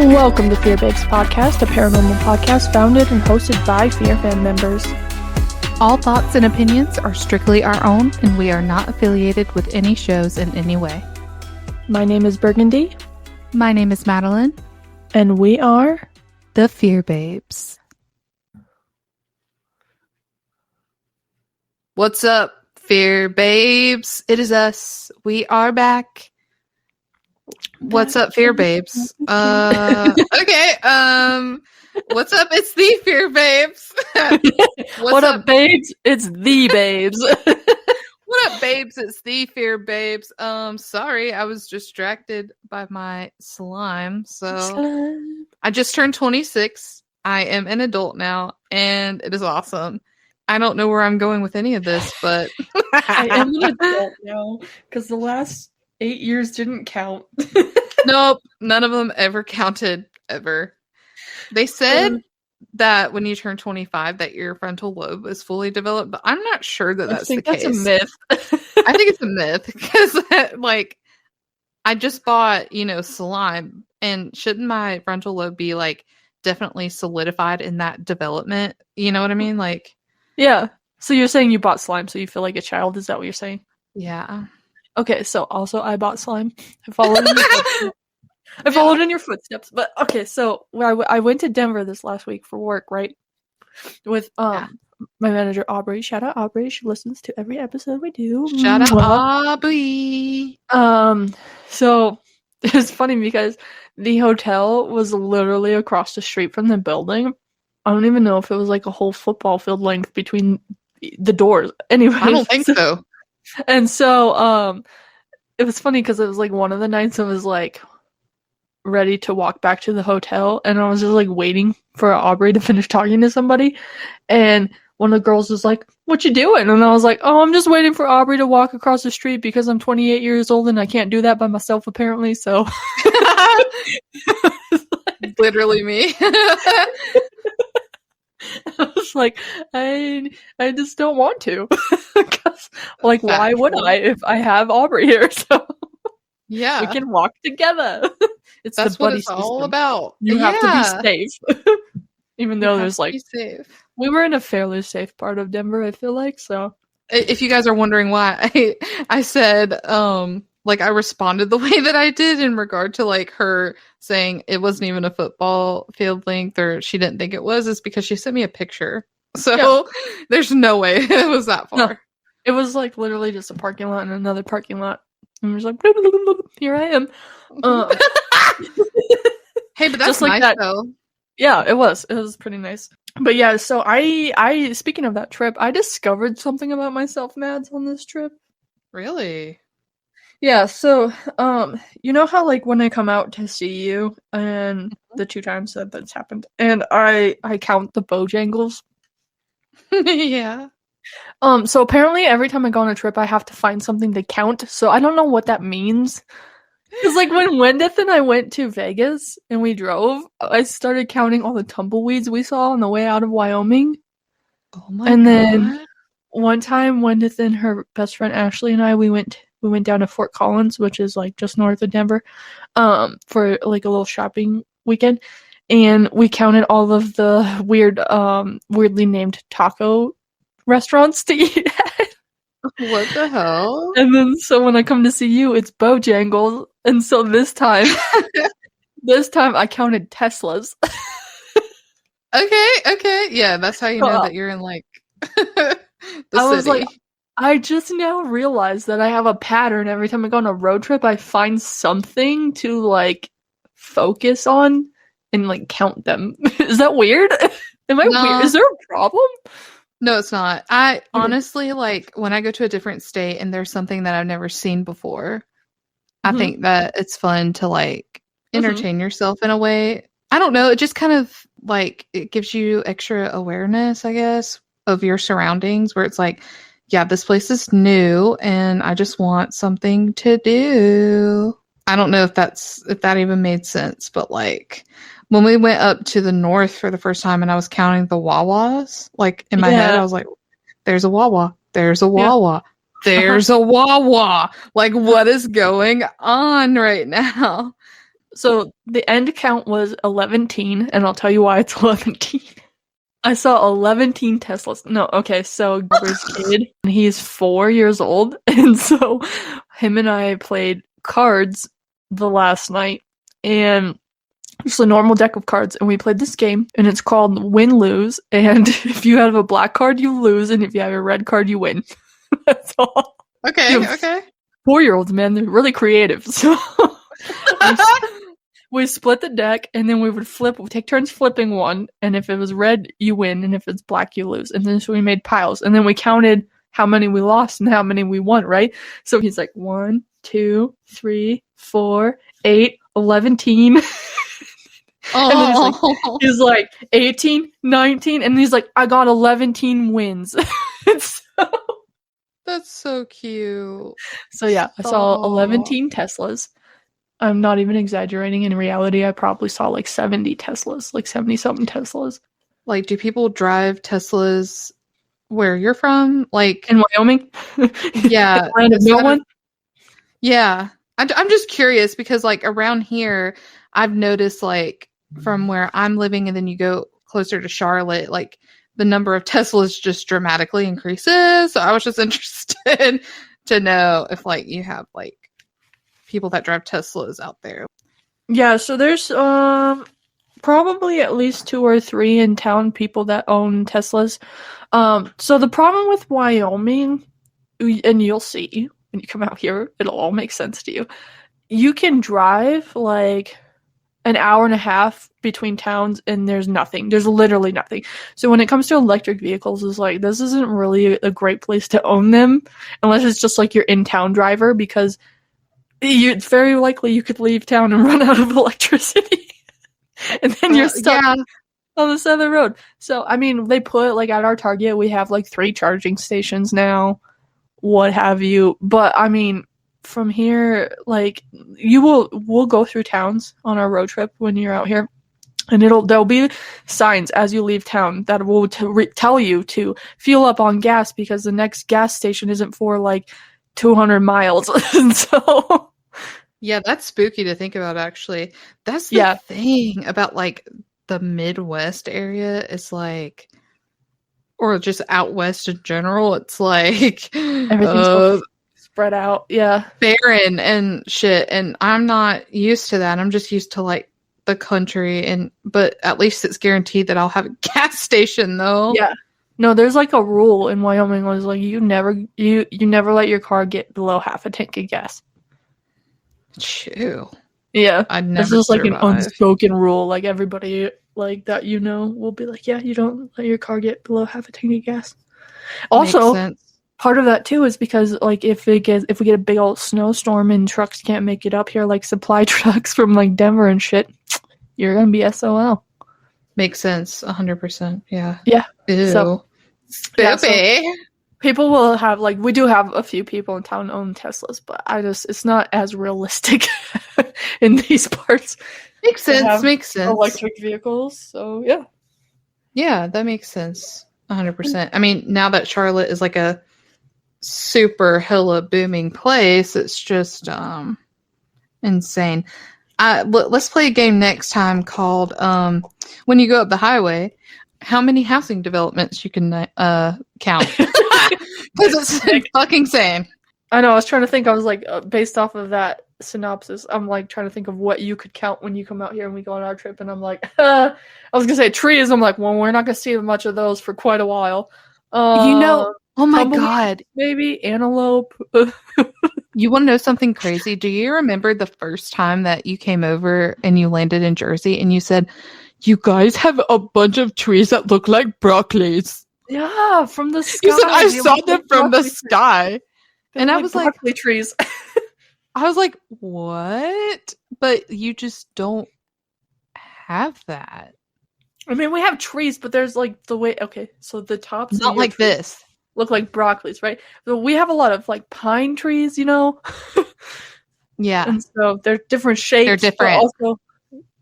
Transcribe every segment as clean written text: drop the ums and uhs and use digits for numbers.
Welcome to Fear Babes Podcast, a paranormal podcast founded and hosted by Fear fan members. All thoughts and opinions are strictly our own, and we are not affiliated with any shows in any way. My name is Burgundy. My name is Madeline. And we are the Fear Babes. What's up, Fear Babes? It is us. We are back. What's up, Fear Babes? Okay. What's up? It's the Fear Babes. What up, babes? It's the babes. What up, babes? It's the Fear Babes. Sorry, I was distracted by my slime. I just turned 26. I am an adult now, and it is awesome. I don't know where I'm going with any of this, but I am an adult now because the last 8 years didn't count. Nope, none of them ever counted, ever. They said that when you turn 25 that your frontal lobe is fully developed, but I'm not sure that that's the case. I think that's a myth. I think it's a myth because, like, I just bought, slime, and shouldn't my frontal lobe be, like, definitely solidified in that development? You know what I mean? Like, yeah. So you're saying you bought slime so you feel like a child? Is that what you're saying? Yeah. Okay, so also I bought slime. I followed in your footsteps. But okay, so I went to Denver this last week for work, right? With my manager Aubrey. Shout out Aubrey. She listens to every episode we do. Shout out Aubrey. So it was funny because the hotel was literally across the street from the building. I don't even know if it was like a whole football field length between the doors. Anyway, I don't think so. And so, it was funny because it was like one of the nights I was like ready to walk back to the hotel, and I was just like waiting for Aubrey to finish talking to somebody, and one of the girls was like, "What you doing?" And I was like, "Oh, I'm just waiting for Aubrey to walk across the street because I'm 28 years old and I can't do that by myself apparently." So, literally me. I was like, I just don't want to. Like, why would I if I have Aubrey here? So yeah, we can walk together. That's the buddy what it's system. all about. You have to be safe. Even though there's like, safe. We were in a fairly safe part of Denver, I feel like. So if you guys are wondering why I said, like, I responded the way that I did in regard to like her saying it wasn't even a football field length, or she didn't think it was, is because she sent me a picture. So there's no way it was that far. No, it was like literally just a parking lot and another parking lot. And we're just like, here I am. Hey, but that's just like nice that. Though. Yeah, it was. It was pretty nice. But yeah, so I speaking of that trip, I discovered something about myself, Mads, on this trip. Really? Yeah, so, you know how, like, when I come out to see you, and the 2 times that that's happened, and I count the Bojangles? Yeah. So apparently every time I go on a trip, I have to find something to count, so I don't know what that means. Because, like, when Wendeth and I went to Vegas, and we drove, I started counting all the tumbleweeds we saw on the way out of Wyoming. Oh my God. And then, one time, Wendeth and her best friend Ashley and I, we went down to Fort Collins, which is like just north of Denver, for like a little shopping weekend, and we counted all of the weirdly named taco restaurants to eat at. What the hell? And then so when I come to see you, it's Bojangles, and so this time I counted Teslas. Okay, yeah, that's how you know that you're in like the city. Was like, I just now realized that I have a pattern. Every time I go on a road trip, I find something to, like, focus on and, like, count them. Is that weird? Am I weird? Is there a problem? No, it's not. I honestly, like, when I go to a different state and there's something that I've never seen before, I think that it's fun to, like, entertain yourself in a way. I don't know. It just kind of, like, it gives you extra awareness, I guess, of your surroundings, where it's like, yeah, this place is new and I just want something to do. I don't know if that even made sense, but like when we went up to the north for the first time and I was counting the Wawas, like in my head, I was like, there's a Wawa, there's a Wawa, there's a Wawa. Like, what is going on right now? So the end count was 11, and I'll tell you why it's 11. I saw 11 Teslas. No, okay, so Robert's kid, and he's 4 years old, and so him and I played cards the last night, and just a normal deck of cards, and we played this game, and it's called Win Lose, and if you have a black card, you lose, and if you have a red card, you win. That's all. Okay, okay. 4-year-olds, man, they're really creative. So we split the deck, and then we would flip. We take turns flipping one, and if it was red, you win, and if it's black, you lose. And then so we made piles, and then we counted how many we lost and how many we won, right? So he's like 1, 2, 3, 4, 8, 11. And then he's like 18, 19, and he's like, I got 11 wins. So, that's so cute. So yeah, I saw 11 Teslas. I'm not even exaggerating. In reality, I probably saw like 70 Teslas, like 70-something Teslas. Like, do people drive Teslas where you're from? Like in Wyoming? Yeah. Land of no one? Yeah. I'm just curious because like around here, I've noticed like from where I'm living and then you go closer to Charlotte, like the number of Teslas just dramatically increases. So I was just interested to know if like you have like people that drive Teslas out there. Yeah, so there's probably at least 2 or 3 in town people that own Teslas. So the problem with Wyoming, and you'll see when you come out here, it'll all make sense to you. You can drive like an hour and a half between towns and there's nothing. There's literally nothing. So when it comes to electric vehicles, it's like this isn't really a great place to own them unless it's just like your in-town driver, because it's very likely you could leave town and run out of electricity. And then you're stuck on the side of the road. So, I mean, they put, like, at our Target, we have, like, 3 charging stations now, what have you. But, I mean, from here, like, we'll go through towns on our road trip when you're out here. And there'll be signs as you leave town that will tell you to fuel up on gas because the next gas station isn't for, like, 200 miles. And so... Yeah, that's spooky to think about, actually. That's the thing about, like, the Midwest area is, like, or just out west in general, it's, like, everything's so spread out, barren and shit, and I'm not used to that. I'm just used to, like, the country, but at least it's guaranteed that I'll have a gas station, though. Yeah. No, there's, like, a rule in Wyoming was, like, you never let your car get below half a tank of gas. Chew. Yeah, I'd never. This is like an unspoken rule. Like everybody, like that, will be like, yeah, you don't let your car get below half a tank of gas. Also, part of that too is because like if we get a big old snowstorm and trucks can't make it up here, like supply trucks from like Denver and shit, you're gonna be SOL. Makes sense, 100%. Yeah. Yeah. Ew. So, spoopy. People will have, like, we do have a few people in town own Teslas, but it's not as realistic in these parts. Makes sense. Electric vehicles, so yeah. Yeah, that makes sense. 100%. I mean, now that Charlotte is like a super hella booming place, it's just insane. Let's play a game next time called when you go up the highway, how many housing developments you can count. Because it's fucking insane. I know, I was trying to think, I was like, based off of that synopsis, I'm like trying to think of what you could count when you come out here and we go on our trip, and I'm like, I was gonna say trees, I'm like, well, we're not gonna see much of those for quite a while. Oh my god. Maybe antelope. You want to know something crazy? Do you remember the first time that you came over and you landed in Jersey and you said, you guys have a bunch of trees that look like broccolis? Yeah, from the sky. You said, I saw them from the sky. And I was like, broccoli trees. I was like, what? But you just don't have that. I mean, we have trees, but there's like the way, okay, so the tops not like this look like broccolis, right? So we have a lot of like pine trees, Yeah. And so they're different shapes. They're different. But also,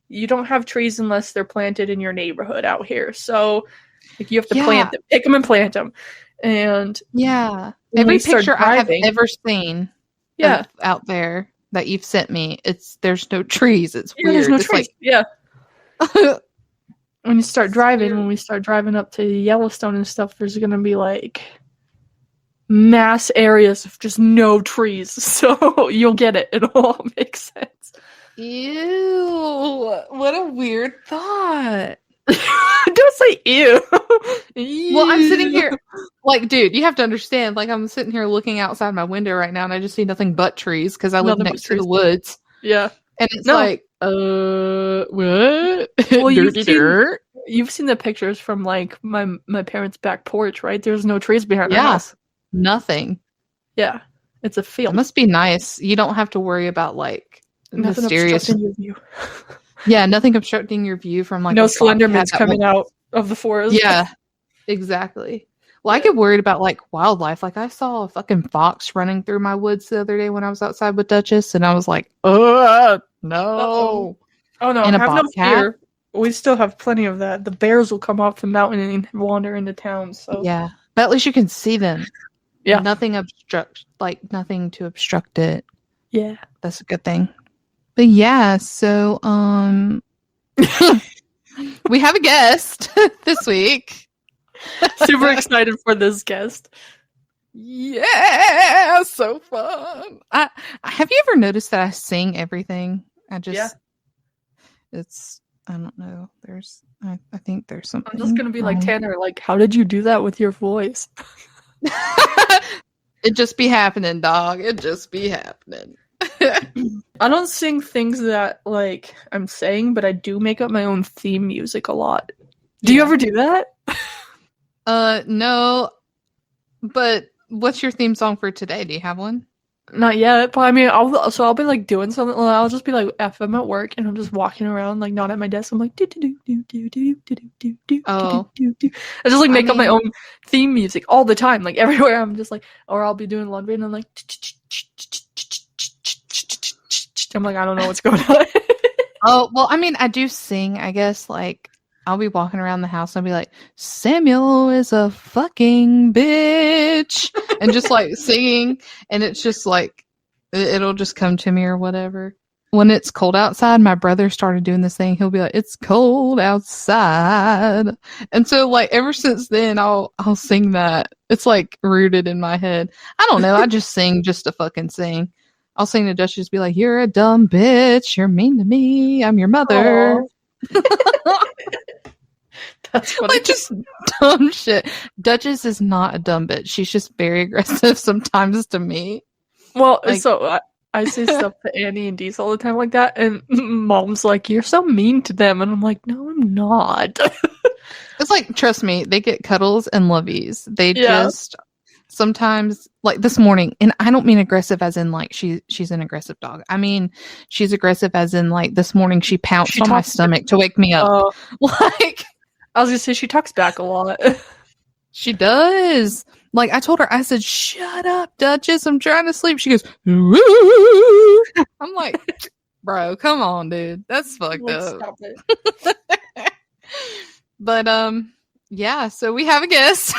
you don't have trees unless they're planted in your neighborhood out here. So like you have to plant them, pick them and plant them. And every picture I have ever seen out there that you've sent me, there's no trees. It's Yeah, there's weird. no It's trees. like Yeah. When we start weird. driving up to Yellowstone and stuff, there's gonna be like mass areas of just no trees. So you'll get it. It'll all make sense. Ew. What a weird thought. Don't say ew. Well, I'm sitting here, like, dude, you have to understand, like, I'm sitting here looking outside my window right now, and I just see nothing but trees because I live Nothing but next to the trees. woods. Yeah. And it's No. like, what? Well, Dirty dirt. you've seen the pictures from like my parents' back porch, right? There's no trees behind the Yeah. house. Nothing. Yeah. It's a It field. must be nice. You don't have to worry about, like, Nothing mysterious. obstructing your view. Yeah, nothing obstructing your view from, like, No a bobcat Slendermans that coming will- out of the forest. Yeah, exactly. Well, I get worried about, like, wildlife. Like, I saw a fucking fox running through my woods the other day when I was outside with Duchess, and I was like, no. Uh-oh. Oh no, And a have no bobcat. fear. We still have plenty of that. The bears will come off the mountain and wander into town. So Yeah, but at least you can see them. Yeah. Nothing to obstruct it. yeah. That's a good thing. But yeah, so we have a guest this week. Super excited for this guest. Yeah, so fun. Have you ever noticed that I sing everything? Yeah. I don't know. I think there's something. I'm just gonna be like wrong. Tanner. Like, how did you do that with your voice? It just be happening, dog. It just be happening. I don't sing things that like I'm saying, but I do make up my own theme music a lot. Do you Yeah. ever do that? No. But what's your theme song for today? Do you have one? Not yet, but I mean, I'll be like doing something. Well, I'll just be like, if I'm at work and I'm just walking around, like not at my desk, I'm like, do do do do do do do do do Oh. do do. I just like make up my mean- own theme music all the time, like everywhere. I'm just like, or I'll be doing laundry and I'm like, I'm like, I don't know what's going on. Oh, well, I mean, I do sing, I guess, like, I'll be walking around the house and I'll be like, Samuel is a fucking bitch. And just like singing. And it's just like, it'll just come to me or whatever. When it's cold outside, my brother started doing this thing. He'll be like, it's cold outside. And so like ever since then, I'll sing that. It's like rooted in my head. I don't know. I just sing just to fucking sing. I'll sing to Duchess, be like, you're a dumb bitch. You're mean to me. I'm your mother. That's funny. Like just dumb shit. Duchess is not a dumb bitch. She's just very aggressive sometimes to me. Well, like- so I say stuff to Annie and Dees all the time like that, and Mom's like, "You're so mean to them," and I'm like, "No, I'm not." It's like, trust me, they get cuddles and lovies. They just sometimes, like this morning, and I don't mean aggressive as in like she's an aggressive dog. I mean she's aggressive as in like this morning she pounced on my stomach to wake me up. Like I was gonna say she talks back a lot. she does. Like I told her, I said, "Shut up, Duchess. I'm trying to sleep." She goes, "Woo." I'm like, bro, come on, dude. That's fucked Like, up. stop it. But yeah, so we have a guest.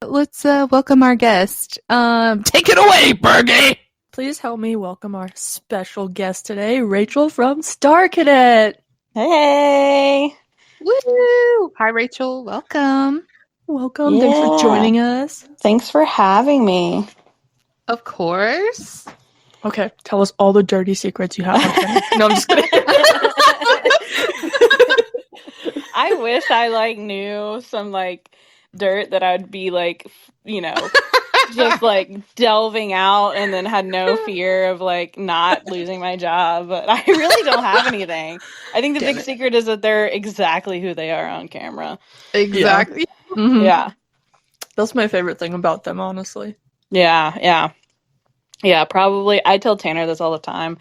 Let's welcome our guest. Take it away, Bergie. Please help me welcome our special guest today, Rachel from Star Cadet. Hey. Woo! Hi, Rachel. Welcome. Welcome. Thanks for Yeah. joining us. Thanks for having me. Of course. Okay, tell us all the dirty secrets you have on Tanner. No, I'm just kidding. I wish I like knew some like dirt that I'd be like, you know, just like delving out and then had no fear of like not losing my job. But I really don't have anything. I think the Damn big it. secret is that they're exactly who they are on camera. Exactly. Mhm. Yeah. That's my favorite thing about them, honestly. Yeah. Probably. I tell Tanner this all the time.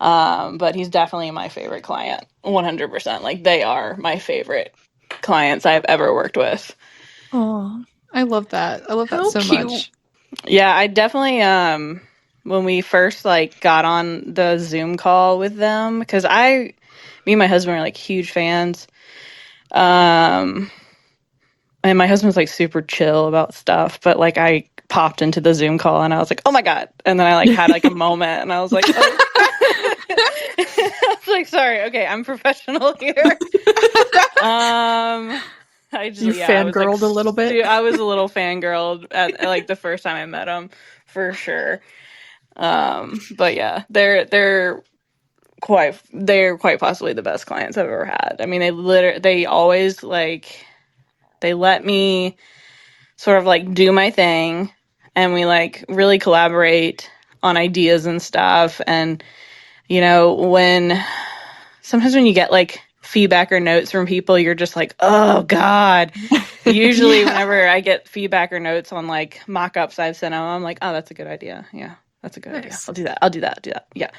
But he's definitely my favorite client. 100%. Like they are my favorite clients I've ever worked with. Oh, I love that. I love that How so cute. much. Yeah, I definitely when we first like got on the Zoom call with them, because me and my husband are like huge fans. And my husband's like super chill about stuff, but like I popped into the Zoom call and I was like, oh my God. And then I like had like a moment and I was like, oh. I was like, sorry, okay, I'm professional here. I just You fangirled I was, like, a little bit? Dude, I was a little fangirled at like the first time I met him, for sure. But yeah, they're quite possibly the best clients I've ever had. I mean, they always like, they let me sort of like do my thing, and we like really collaborate on ideas and stuff. And you know, sometimes when you get like feedback or notes from people, you're just like, oh God. Usually whenever I get feedback or notes on like mock-ups I've sent them, I'm like, oh, that's a good idea. Yeah, that's a good idea. I'll do that. Yeah.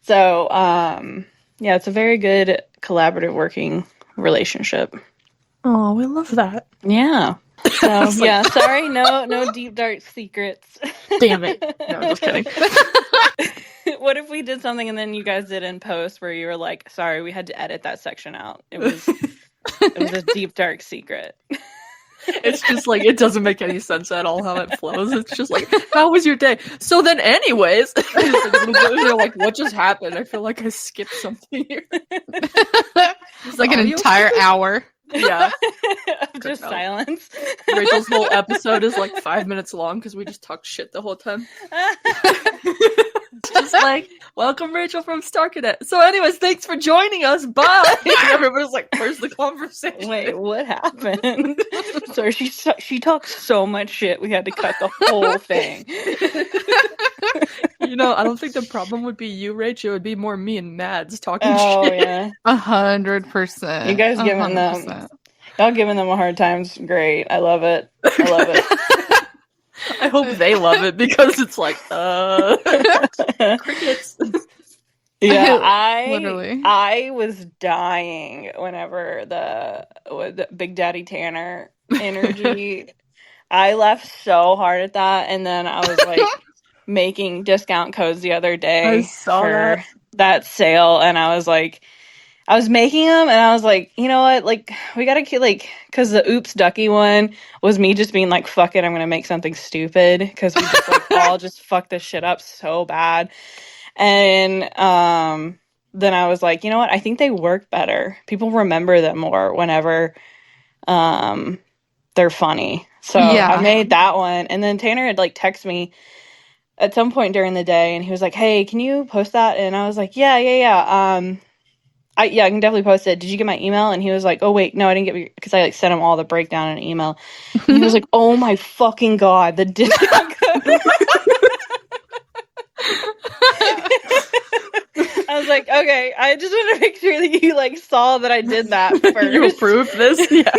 So, yeah, it's a very good collaborative working relationship. Oh, we love that. Yeah. So, yeah, sorry, no deep dark secrets. Damn it. No, I'm just kidding. What if we did something and then you guys did in post where you were like, sorry, we had to edit that section out. It was a deep dark secret. It's just like, it doesn't make any sense at all how it flows. It's just like, how was your day? So then anyways, you're like, what just happened? I feel like I skipped something here. It's like an entire hour. Yeah. Just silence. Rachel's whole episode is like 5 minutes long because we just talk shit the whole time. It's just like, welcome Rachel from Star Cadet. So anyways, thanks for joining us. Bye. And everybody's like, where's the conversation? Wait, what happened? So she talks so much shit we had to cut the whole thing. You know, I don't think the problem would be you, Rach. It would be more me and Mads talking shit. Oh yeah, 100%. You guys giving 100%. Y'all giving them a hard time's great. I love it. I hope they love it because it's like crickets. Yeah, literally. I was dying whenever the Big Daddy Tanner energy. I laughed so hard at that, and then I was like making discount codes the other day for that sale, and I was making them, and I was like, you know what? Like, we gotta keep, like, because the Oops Ducky one was me just being like, fuck it, I'm gonna make something stupid, because we just like all just fucked this shit up so bad. And then I was like, you know what? I think they work better. People remember them more whenever they're funny. So yeah. I made that one, and then Tanner had like texted me at some point during the day, and he was like, hey, can you post that? And I was like, yeah. I can definitely post it. Did you get my email? And he was like, oh, wait, no, I didn't get, because I like sent him all the breakdown in an email. And he was like, oh my fucking God, the discount code. I was like, okay, I just want to make sure that you like saw that I did that first. You approved this? Yeah.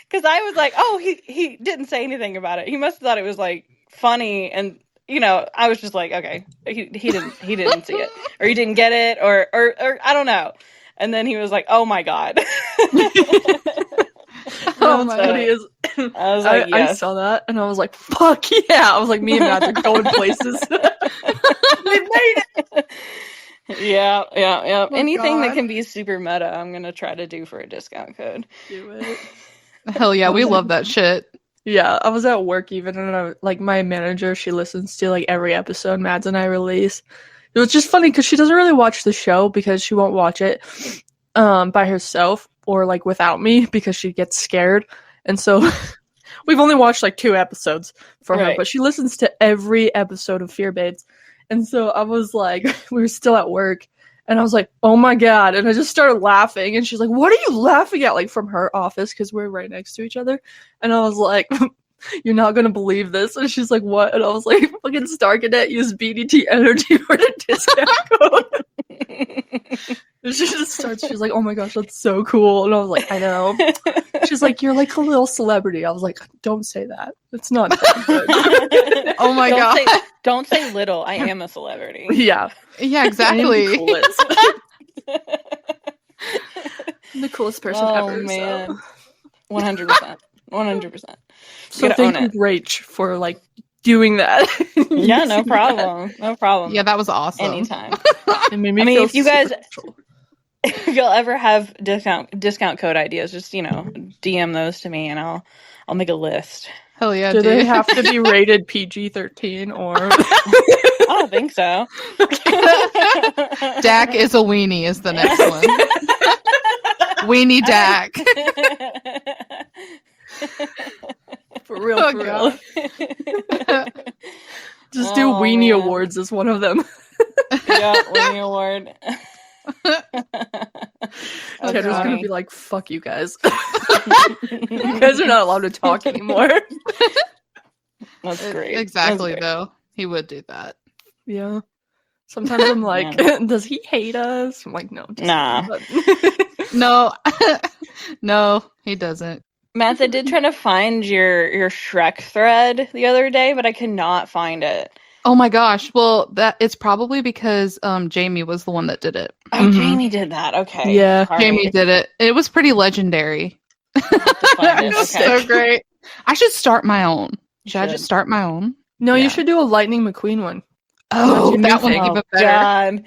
Because I was like, oh, he didn't say anything about it. He must have thought it was like funny, and you know, I was just like, okay, he didn't see it, or he didn't get it, or I don't know. And then he was like, oh my God. Oh my God, he is. I was like, yes. I saw that, and I was like, fuck yeah. I was like, me and Matt are going places. We made it. Yeah. Oh, anything God. that can be super meta, I'm gonna try to do for a discount code. Do it. Hell yeah, we love that shit. Yeah, I was at work even, and like my manager, she listens to like every episode Mads and I release. It was just funny because she doesn't really watch the show because she won't watch it by herself or like without me because she gets scared. And so we've only watched like 2 episodes for her, but she listens to every episode of Fear Babes. And so I was like, we were still at work, and I was like, oh my God. And I just started laughing, and she's like, what are you laughing at? Like from her office, because we're right next to each other. And I was like, you're not going to believe this. And she's like, what? And I was like, fucking Star Cadet used BDT energy for the discount code. And she just starts, she's like, oh my gosh, that's so cool. And I was like, I know. She's like, you're like a little celebrity. I was like, don't say that. It's not that good. Oh my God. Don't say little. I am a celebrity. Yeah. Yeah, exactly. I'm the coolest person ever. Oh man. So. 100%. 100%. So thank you, Rach, for like doing that. Yeah, no problem. No problem. Yeah, that was awesome. Anytime. It made me feel if you guys, if you'll ever have discount code ideas, just, you know, DM those to me, and I'll make a list. Hell yeah, Do dude. they have to be rated PG-13 or? I don't think so. Dak is a weenie is the next one. Weenie Dak. For real, Oh, for God. real. Just do Oh, Weenie man. Awards as one of them. Yeah, Winnie Award. Tanner's gonna funny. be like, "Fuck you guys. You guys are not allowed to talk anymore." That's great. Exactly, That's great. though. He would do that. Yeah. Sometimes I'm like, "Does he hate us?" I'm like, "No, just Nah. No. No, he doesn't. Matt, I did try to find your Shrek thread the other day, but I could not find it. Oh my gosh. Well, it's probably because Jamie was the one that did it. Oh, Mhm. Jamie did that. Okay. Yeah. All Jamie right. did it. It was pretty legendary. I'll have to find it. It's Okay. so great. I should start my own. You Should I should. just start my own? No, Yeah. you should do a Lightning McQueen one. Oh, your that new one's thing. even better. God.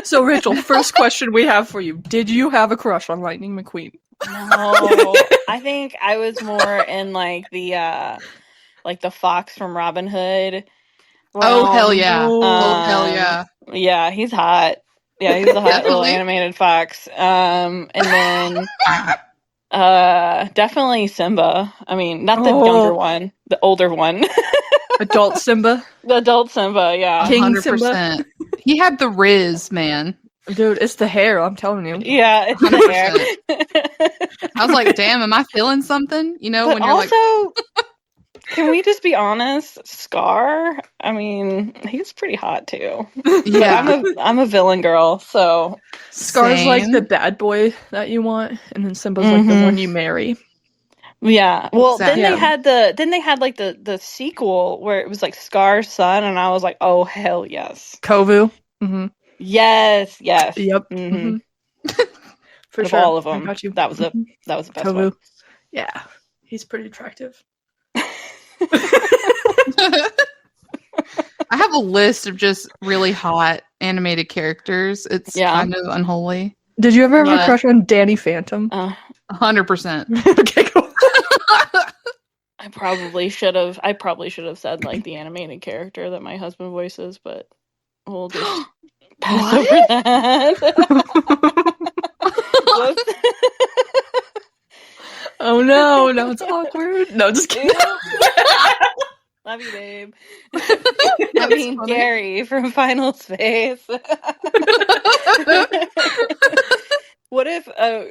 So, Rachel, first question we have for you: did you have a crush on Lightning McQueen? No. I think I was more in like the fox from Robin Hood. Oh, hell realm. yeah. Oh, hell yeah. Yeah, he's hot. Yeah, he's a hot little Definitely. animated fox. And then definitely Simba. I mean, not the younger one, the older one. Adult Simba, The adult Simba, yeah. King 100%. He had the Riz, man. dude. It's the hair. I'm telling you. Yeah, it's the hair. I was like, damn, am I feeling something? You know, But when you're like, also, can we just be honest? Scar, I mean, he's pretty hot too. yeah. I'm a villain girl, so Scar's like Same. the bad boy that you want, and then Simba's like the one you marry. yeah. Well, Exactly. then they had like the sequel where it was like Scar's son, and I was like, oh hell yes, Kovu. Mm-hmm. yes. Yep. Mm-hmm. Mm-hmm. For Of sure. all of I them, got you. that was the Mhm. best Kovu. one. Yeah, he's pretty attractive. I have a list of just really hot animated characters. It's kind of unholy. Did you ever have a Yeah. crush on Danny Phantom? 100%. Okay, cool. I probably should have said like the animated character that my husband voices, but we'll just pass What? over that. Whoops. Oh no, now it's awkward. No, just kidding. Love you, babe. I mean, funny. Gary from Final Space. What if?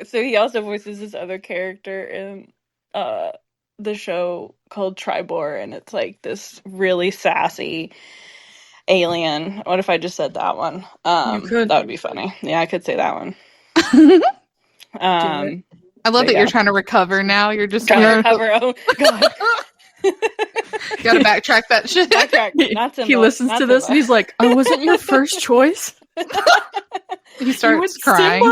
So he also voices this other character in the show called Tribor, and it's like this really sassy alien. What if I just said that one? You could. That would be funny. Yeah, I could say that one. it. I love But that yeah. you're trying to recover now. You're just Trying to like, recover. Oh God. gotta backtrack that shit. Backtrack. Not Simba. He listens Not to this and Simba. he's like, "I wasn't your first choice." He starts crying.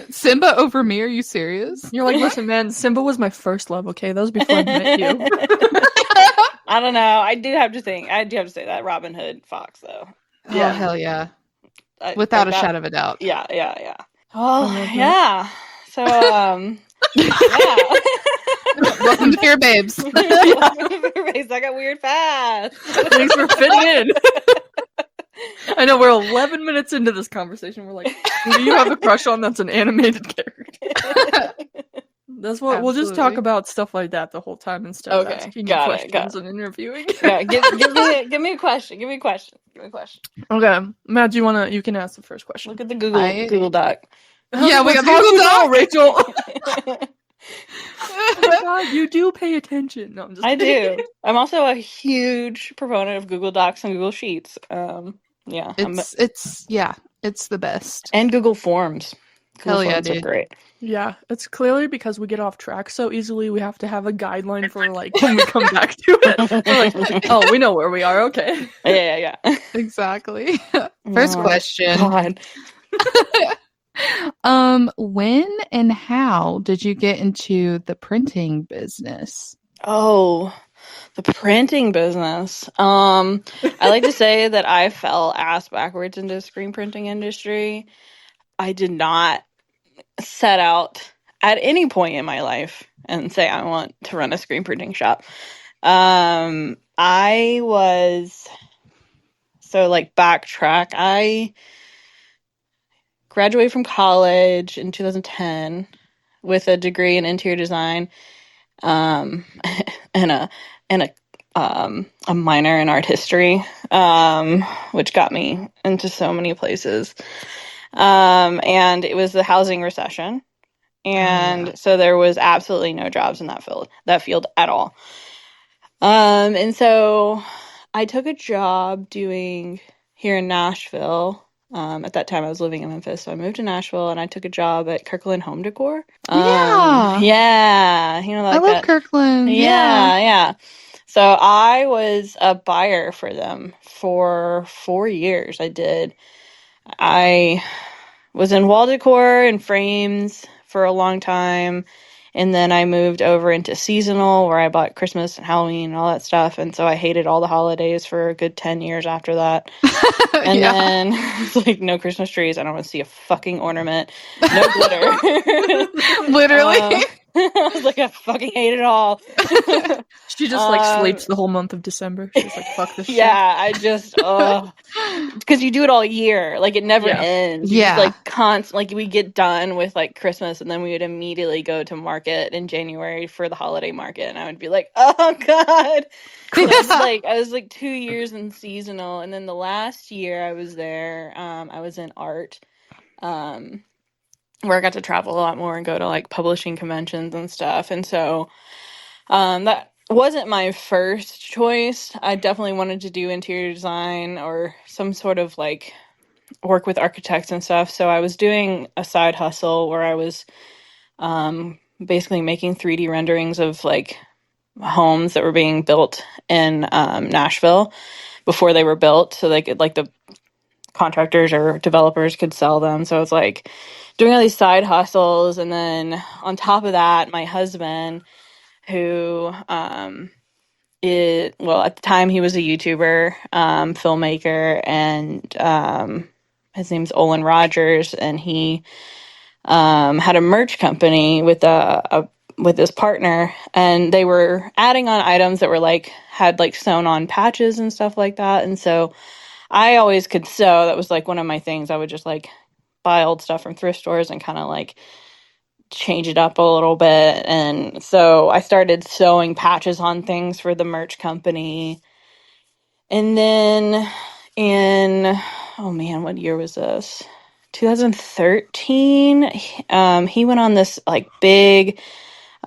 Simba over me? Are you serious? You're like, "Listen, man, Simba was my first love. Okay, that was before I met you." I don't know. I do have to say that Robin Hood fox though. Oh, hell yeah. I- Without like a that- shadow of a doubt. Yeah. Oh, love that. yeah. So, yeah. Welcome to Fear Babes. I got weird fast. Thanks for fitting in. I know we're 11 minutes into this conversation. We're like, "Do you have a crush on that's an animated character?" That's what we'll just talk Absolutely. about stuff like that the whole time instead of Okay, asking you got it, questions got and interviewing. Yeah, give me a question. Give me a question. Okay, Matt, you can ask the first question. Look at the Google Doc. Yeah, we got How the do you Google know, Doc. Rachel? Oh my God, you do pay attention. No, I'm just I kidding. do. I'm also a huge proponent of Google Docs and Google Sheets. Yeah, It's the best. and Google Forms. Google Hell yeah, Forms are dude. great. Yeah, it's clearly because we get off track so easily. We have to have a guideline for like when we come back to it. We're like, oh, we know where we are. Okay. Yeah. Exactly. First Oh, question. God. When and how did you get into the printing business? Oh, the printing business. I like to say that I fell ass backwards into the screen printing industry. I did not set out at any point in my life and say I want to run a screen printing shop. I was so like backtrack. I graduated from college in 2010 with a degree in interior design, and a minor in art history, which got me into so many places. And it was the housing recession, and so there was absolutely no jobs in that field at all. And so I took a job doing here in Nashville. At that time, I was living in Memphis, so I moved to Nashville, and I took a job at Kirkland Home Decor. Yeah, you know, like I love that. Kirkland. Yeah. So I was a buyer for them for 4 years. I was in wall decor and frames for a long time. And then I moved over into seasonal, where I bought Christmas and Halloween and all that stuff. And so I hated all the holidays for a good 10 years after that. And then it's like, no Christmas trees. I don't want to see a fucking ornament. No glitter. Literally. I was like, I fucking hate it all. She just like sleeps the whole month of December. She's like, fuck this shit. Yeah, I just, because you do it all year. Like, it never ends. You just, like, like, we get done with, like, Christmas, and then we would immediately go to market in January for the holiday market, and I would be like, oh, God. I was, like, 2 years in seasonal, and then the last year I was there, I was in art, where I got to travel a lot more and go to, like, publishing conventions and stuff, and so, that wasn't my first choice. I definitely wanted to do interior design or some sort of like work with architects and stuff. So I was doing a side hustle where I was basically making 3D renderings of like homes that were being built in Nashville before they were built, so they could like the contractors or developers could sell them. So it's like doing all these side hustles, and then on top of that, my husband, who at the time he was a YouTuber, filmmaker, and his name's Olin Rogers, and he had a merch company with with his partner, and they were adding on items that were like had like sewn on patches and stuff like that. And so I always could sew. That was like one of my things. I would just like buy old stuff from thrift stores and kind of like change it up a little bit. And so I started sewing patches on things for the merch company. And then oh man, what year was this? 2013. He went on this like big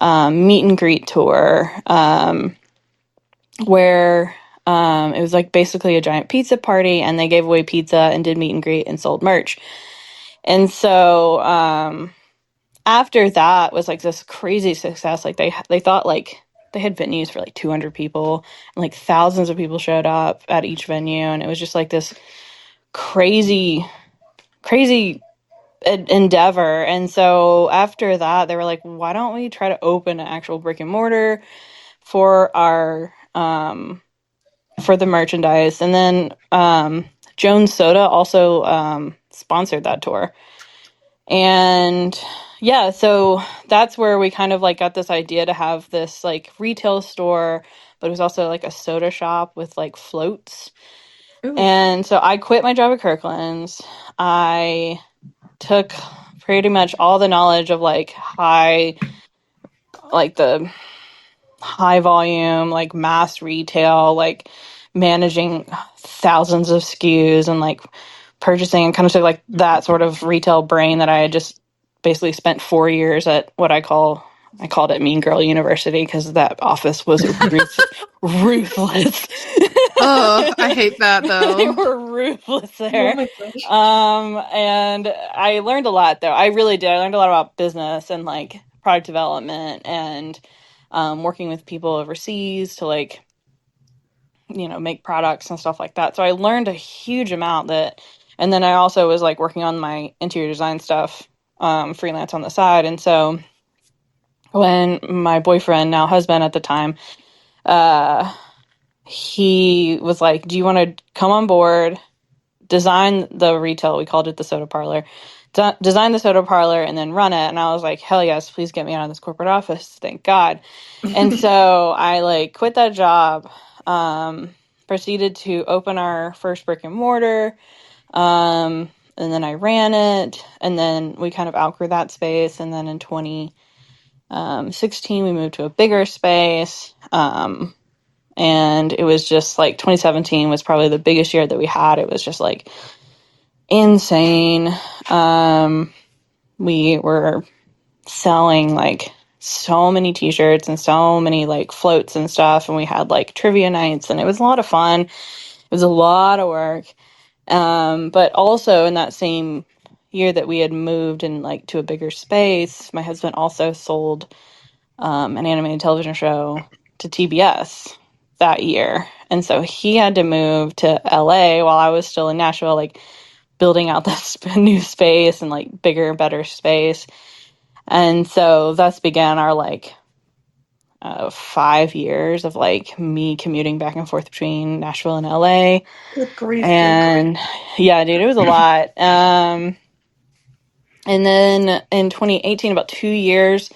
meet and greet tour, where it was like basically a giant pizza party, and they gave away pizza and did meet and greet and sold merch. And so after that was like this crazy success. Like they thought like they had venues for like 200 people, and like thousands of people showed up at each venue, and it was just like this crazy endeavor. And so after that, they were like, why don't we try to open an actual brick and mortar for our for the merchandise? And then Jones Soda also sponsored that tour. And yeah, so that's where we kind of like got this idea to have this like retail store, but it was also like a soda shop with like floats. Ooh. And so I quit my job at Kirkland's. I took pretty much all the knowledge of like the high volume, like mass retail, like managing thousands of SKUs and like purchasing, and kind of took like that sort of retail brain that I had just basically spent 4 years at what I called it Mean Girl University, because that office was ruthless. Oh, I hate that though. They were ruthless there. And I learned a lot though. I really did. I learned a lot about business and like product development and working with people overseas to like, you know, make products and stuff like that. So I learned a huge amount and then I also was like working on my interior design stuff, freelance on the side. And so when my boyfriend, now husband at the time, he was like, do you want to come on board, design the retail, we called it the soda parlor, design the soda parlor and then run it. And I was like, hell yes, please get me out of this corporate office. Thank God. And so I like quit that job, proceeded to open our first brick and mortar. And then I ran it, and then we kind of outgrew that space. And then in 2016, we moved to a bigger space. And it was just like 2017 was probably the biggest year that we had. It was just like insane. We were selling like so many t-shirts and so many like floats and stuff, and we had like trivia nights, and it was a lot of fun. It was a lot of work. But also in that same year that we had moved and like to a bigger space, my husband also sold an animated television show to TBS that year. And so he had to move to LA while I was still in Nashville, like building out this new space and like bigger, better space. And so thus began our like 5 years of like me commuting back and forth between Nashville and LA. Good grief. And yeah, dude, it was a lot. And then in 2018, about 2 years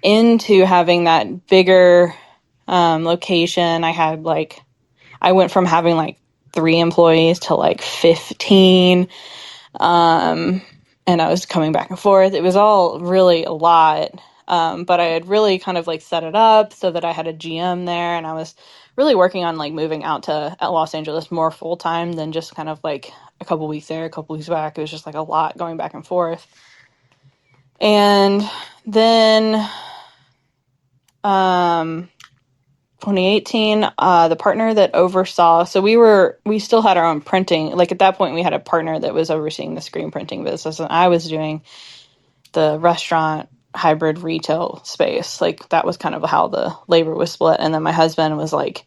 into having that bigger location, I went from having like 3 employees to like 15. And I was coming back and forth. It was all really a lot. But I had really kind of like set it up so that I had a GM there, and I was really working on like moving out to Los Angeles more full time than just kind of like a couple weeks there, a couple weeks back. It was just like a lot going back and forth. And then 2018, the partner that oversaw, so we still had our own printing. Like at that point, we had a partner that was overseeing the screen printing business, and I was doing the restaurant hybrid retail space. Like that was kind of how the labor was split. And then my husband was like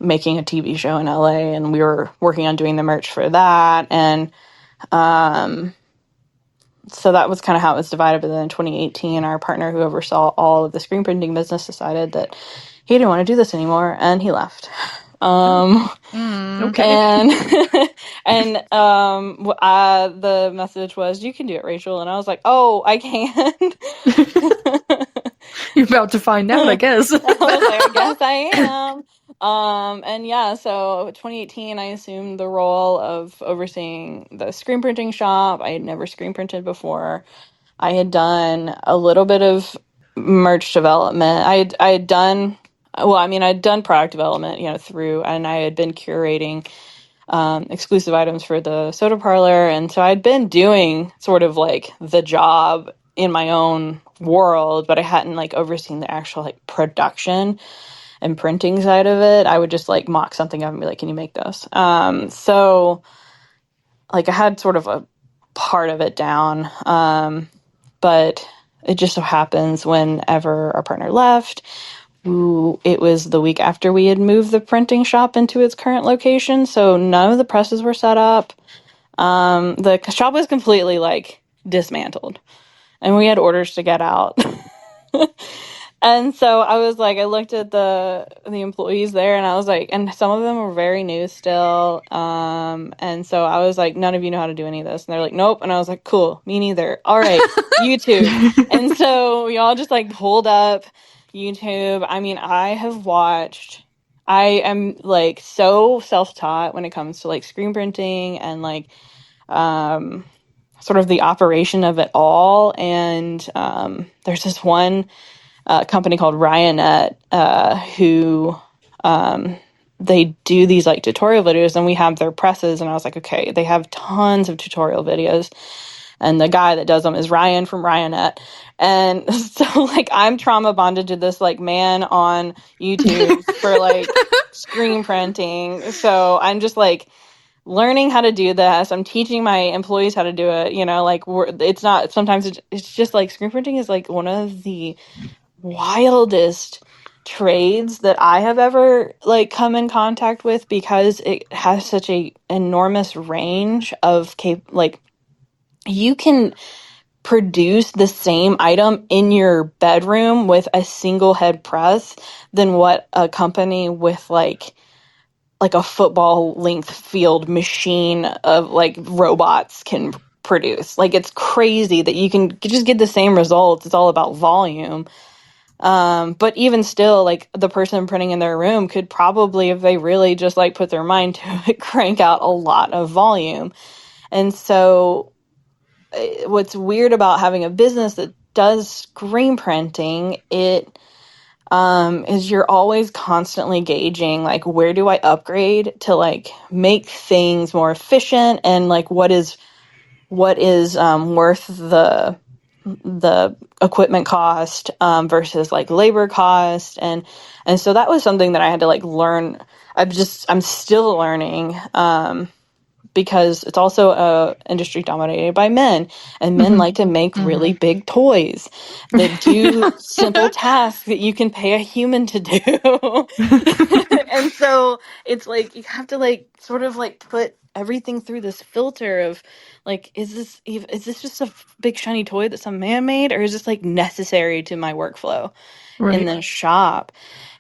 making a TV show in LA, and we were working on doing the merch for that. And so that was kind of how it was divided. But then in 2018, our partner who oversaw all of the screen printing business decided that he didn't want to do this anymore, and he left. Okay. And the message was, "You can do it, Rachel." And I was like, "Oh, I can't." You're about to find out, I guess. I was like, I guess I am. And yeah, so 2018, I assumed the role of overseeing the screen printing shop. I had never screen printed before. I had done a little bit of merch development. I'd done product development, and I had been curating exclusive items for the soda parlor. And so I'd been doing sort of like the job in my own world, but I hadn't like overseen the actual like production and printing side of it. I would just like mock something up and be like, can you make this? So like I had sort of a part of it down. But it just so happens whenever our partner left, it was the week after we had moved the printing shop into its current location. So none of the presses were set up. The shop was completely like dismantled, and we had orders to get out. And so I was like, I looked at the employees there, and I was like, and some of them were very new still. And so I was like, none of you know how to do any of this. And they're like, nope. And I was like, cool, me neither. All right, YouTube. And so we all just like pulled up YouTube. I mean, I am like so self-taught when it comes to like screen printing and like sort of the operation of it all. And there's this one company called Ryanet who they do these like tutorial videos, and we have their presses. And I was like, okay, they have tons of tutorial videos, and the guy that does them is Ryan from Ryanet. And so like I'm trauma bonded to this like man on YouTube for like screen printing. So I'm just like learning how to do this. I'm teaching my employees how to do it. Like it's not, sometimes it's just like screen printing is like one of the wildest trades that I have ever like come in contact with, because it has such a enormous range of like you can produce the same item in your bedroom with a single head press than what a company with like a football length field machine of like robots can produce. Like, it's crazy that you can just get the same results. It's all about volume. But even still, like, the person printing in their room could probably, if they really just like put their mind to it, crank out a lot of volume. And so what's weird about having a business that does screen printing, is you're always constantly gauging, like, where do I upgrade to like make things more efficient, and like what is worth the equipment cost versus like labor cost, and so that was something that I had to like learn. I'm still learning, because it's also a industry dominated by men, and men like to make really big toys that do simple tasks that you can pay a human to do. And so it's like you have to like sort of like put everything through this filter of like, is this just a big shiny toy that some man made, or is this like necessary to my workflow in the shop?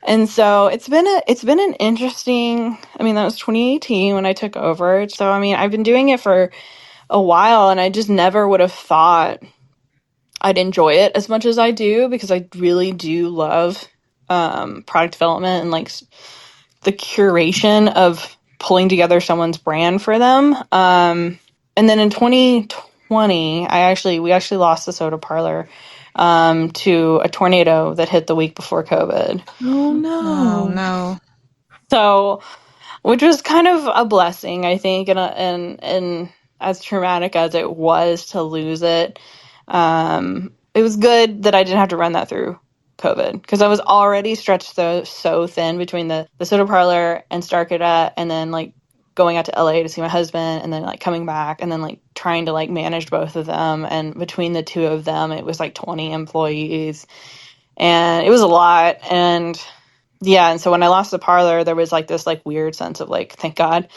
And so it's been an interesting, I mean, that was 2018 when I took over. So, I mean, I've been doing it for a while, and I just never would have thought I'd enjoy it as much as I do, because I really do love product development and like the curation of pulling together someone's brand for them. And then in 2020, we actually lost the soda parlor to a tornado that hit the week before COVID. Oh no. Oh no. So, which was kind of a blessing, I think, and as traumatic as it was to lose it, it was good that I didn't have to run that through COVID, because I was already stretched so thin between the soda parlor and Star Cadet, and then like going out to LA to see my husband, and then like coming back, and then like trying to like manage both of them, and between the two of them it was like 20 employees, and it was a lot. And yeah, and so when I lost the parlor, there was like this like weird sense of like, thank God.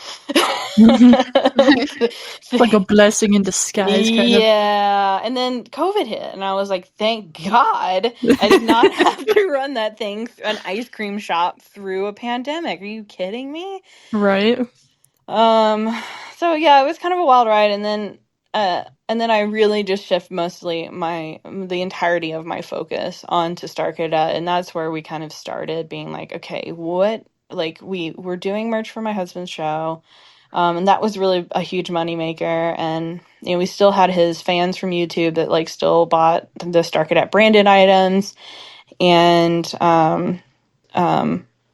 It's like a blessing in disguise, kind of. Yeah, and then COVID hit, and I was like, thank God I did not have to run that thing, an ice cream shop, through a pandemic. Are you kidding me? Right. So yeah, it was kind of a wild ride, and then I really just shift mostly the entirety of my focus onto Star Cadet, and that's where we kind of started being like, okay, what, like, we were doing merch for my husband's show, and that was really a huge moneymaker, and you know, we still had his fans from YouTube that like still bought the Star Cadet branded items, and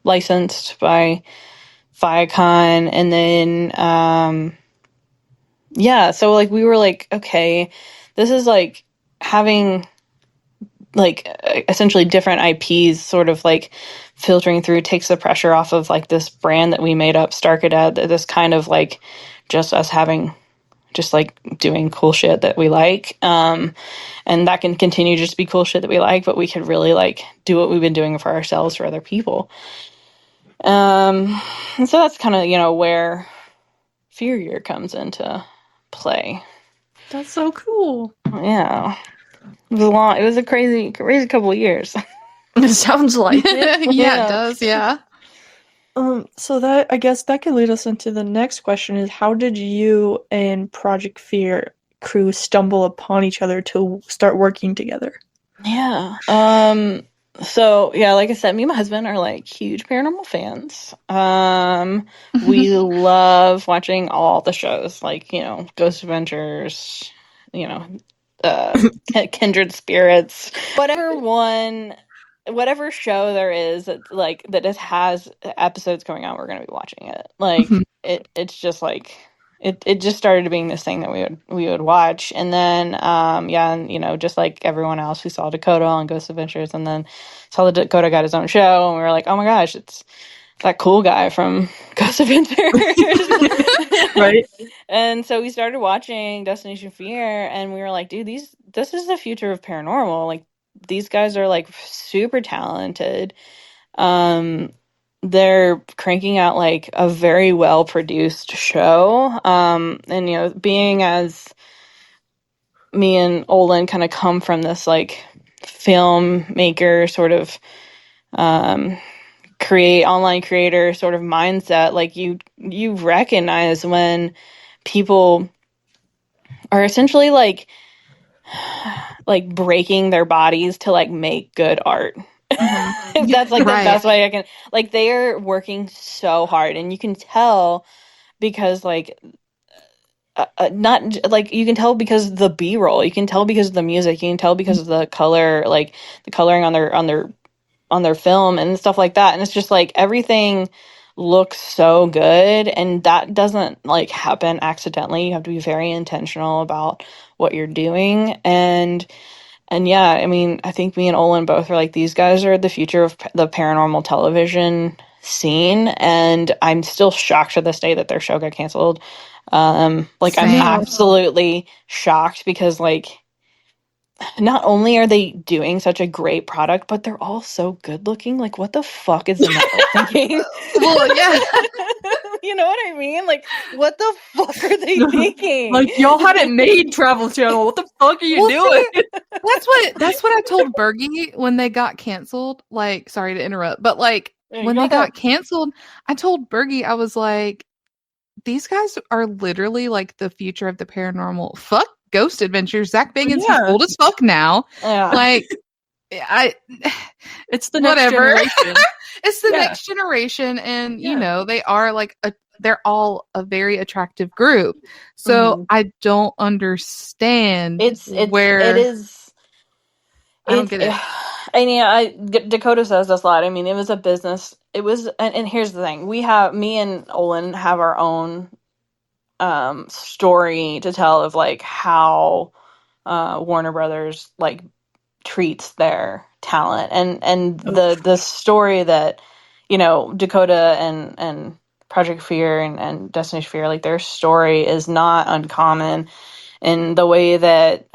licensed by Viacom, and then yeah, so like we were like, okay, this is like having like essentially different IPs sort of like filtering through takes the pressure off of like this brand that we made up, Star Cadet, this kind of like just us having just like doing cool shit that we like, and that can continue just to be cool shit that we like, but we could really like do what we've been doing for ourselves for other people. And so that's kind of, you know, where Fear Year comes into play. That's so cool. Yeah. It was a crazy couple of years. It sounds like it. Yeah, it does. Yeah. So that, I guess that could lead us into the next question, is how did you and Project Fear crew stumble upon each other to start working together? Yeah. So yeah, like I said, me and my husband are like huge paranormal fans. We love watching all the shows, like, you know, Ghost Adventures, you know, Kindred Spirits, whatever show there is that like that it has episodes going on, we're gonna be watching it. Like it's just like it just started being this thing that we would watch, and then yeah, and you know, just like everyone else, we saw Dakota on Ghost Adventures, and then saw that Dakota got his own show, and we were like, oh my gosh, it's that cool guy from Ghost Adventures. Right. And so we started watching Destination Fear, and we were like, dude, this is the future of paranormal. Like, these guys are like super talented. They're cranking out like a very well produced show. And you know, being as me and Olin kind of come from this like filmmaker sort of online creator sort of mindset, like you recognize when people are essentially like breaking their bodies to like make good art. If that's like the best way I can, like, they are working so hard, and you can tell because like not like, you can tell because of the B-roll, you can tell because of the music, you can tell because of the color, like the coloring on their film and stuff like that. And it's just like everything looks so good, and that doesn't like happen accidentally. You have to be very intentional about what you're doing. And yeah, I mean, I think me and Olin both are like, these guys are the future of the paranormal television scene, and I'm still shocked to this day that their show got canceled. Like, I'm Same. absolutely shocked because, like, not only are they doing such a great product, but they're all so good looking. Like, what the fuck is the network thinking? Well, yeah. You know what I mean? Like, what the fuck are they thinking? Like, y'all hadn't made Travel Channel. What the fuck are you doing? See, that's what I told Bergie when they got canceled. Like, sorry to interrupt, but like when they got canceled, I told Bergie, I was like, these guys are literally like the future of the paranormal. Fuck Ghost Adventures. Zach Bagans is old as fuck now. Yeah. Like, it's the next generation. It's the next generation, and you know, they are like they're all a very attractive group. So I don't understand it is. I don't get it. I mean, Dakota says this a lot. I mean, it was a business. It was, and here's the thing: me and Olin have our own story to tell of like how Warner Brothers like treats their talent, and the story that, you know, Dakota and Project Fear and Destination Fear, like, their story is not uncommon in the way that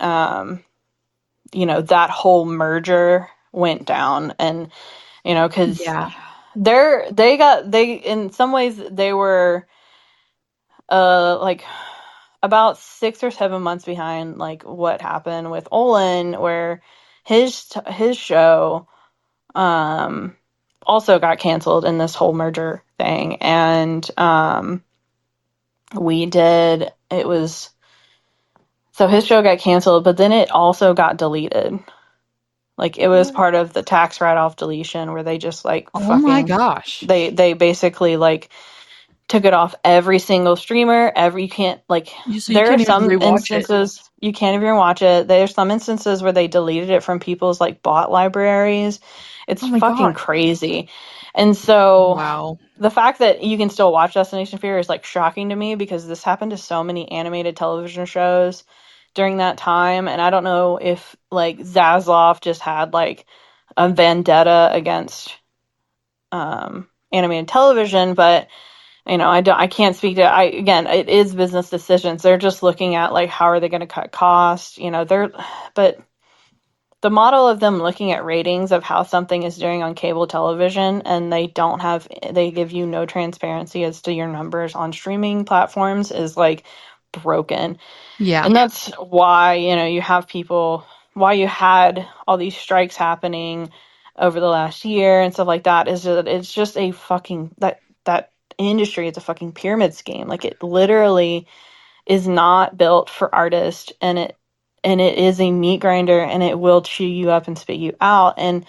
you know, that whole merger went down. And, you know, because they in some ways they were like about 6 or 7 months behind like what happened with Olin, where his show also got canceled in this whole merger thing. And so his show got canceled, but then it also got deleted. Like, it was part of the tax write-off deletion, where they just like, oh my gosh, they basically like took it off every single streamer. You can't, like, there are some instances you can't even watch it. There's some instances where they deleted it from people's like bot libraries. It's fucking crazy. And so the fact that you can still watch Destination Fear is like shocking to me, because this happened to so many animated television shows during that time. And I don't know if like Zaslav just had like a vendetta against animated television, but, you know, I can't speak to, again, it is business decisions. They're just looking at like, how are they going to cut costs? You know, but the model of them looking at ratings of how something is doing on cable television, and they give you no transparency as to your numbers on streaming platforms, is like broken. Yeah. And that's why, you know, why you had all these strikes happening over the last year and stuff like that, is that it's just a fucking, that industry is a fucking pyramid scheme. Like, it literally is not built for artists, and it is a meat grinder, and it will chew you up and spit you out. And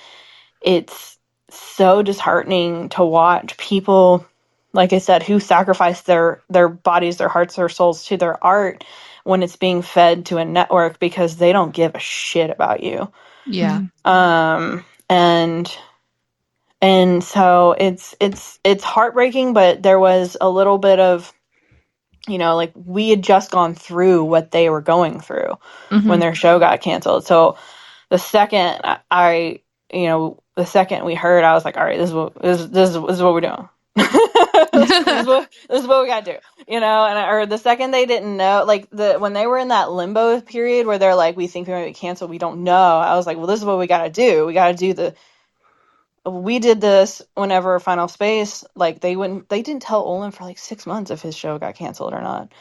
it's so disheartening to watch people, like I said, who sacrifice their bodies, their hearts, their souls to their art, when it's being fed to a network, because they don't give a shit about you. Yeah. And so it's heartbreaking, but there was a little bit of, you know, like, we had just gone through what they were going through when their show got canceled. So the second the second we heard, I was like, all right, this is what we're doing. this is what we gotta do, you know. Or the second they didn't know, like, when they were in that limbo period where they're like, we think we might be canceled, we don't know, I was like, well, this is what we gotta do. We did this whenever Final Space, like, they didn't tell Olin for like 6 months if his show got canceled or not.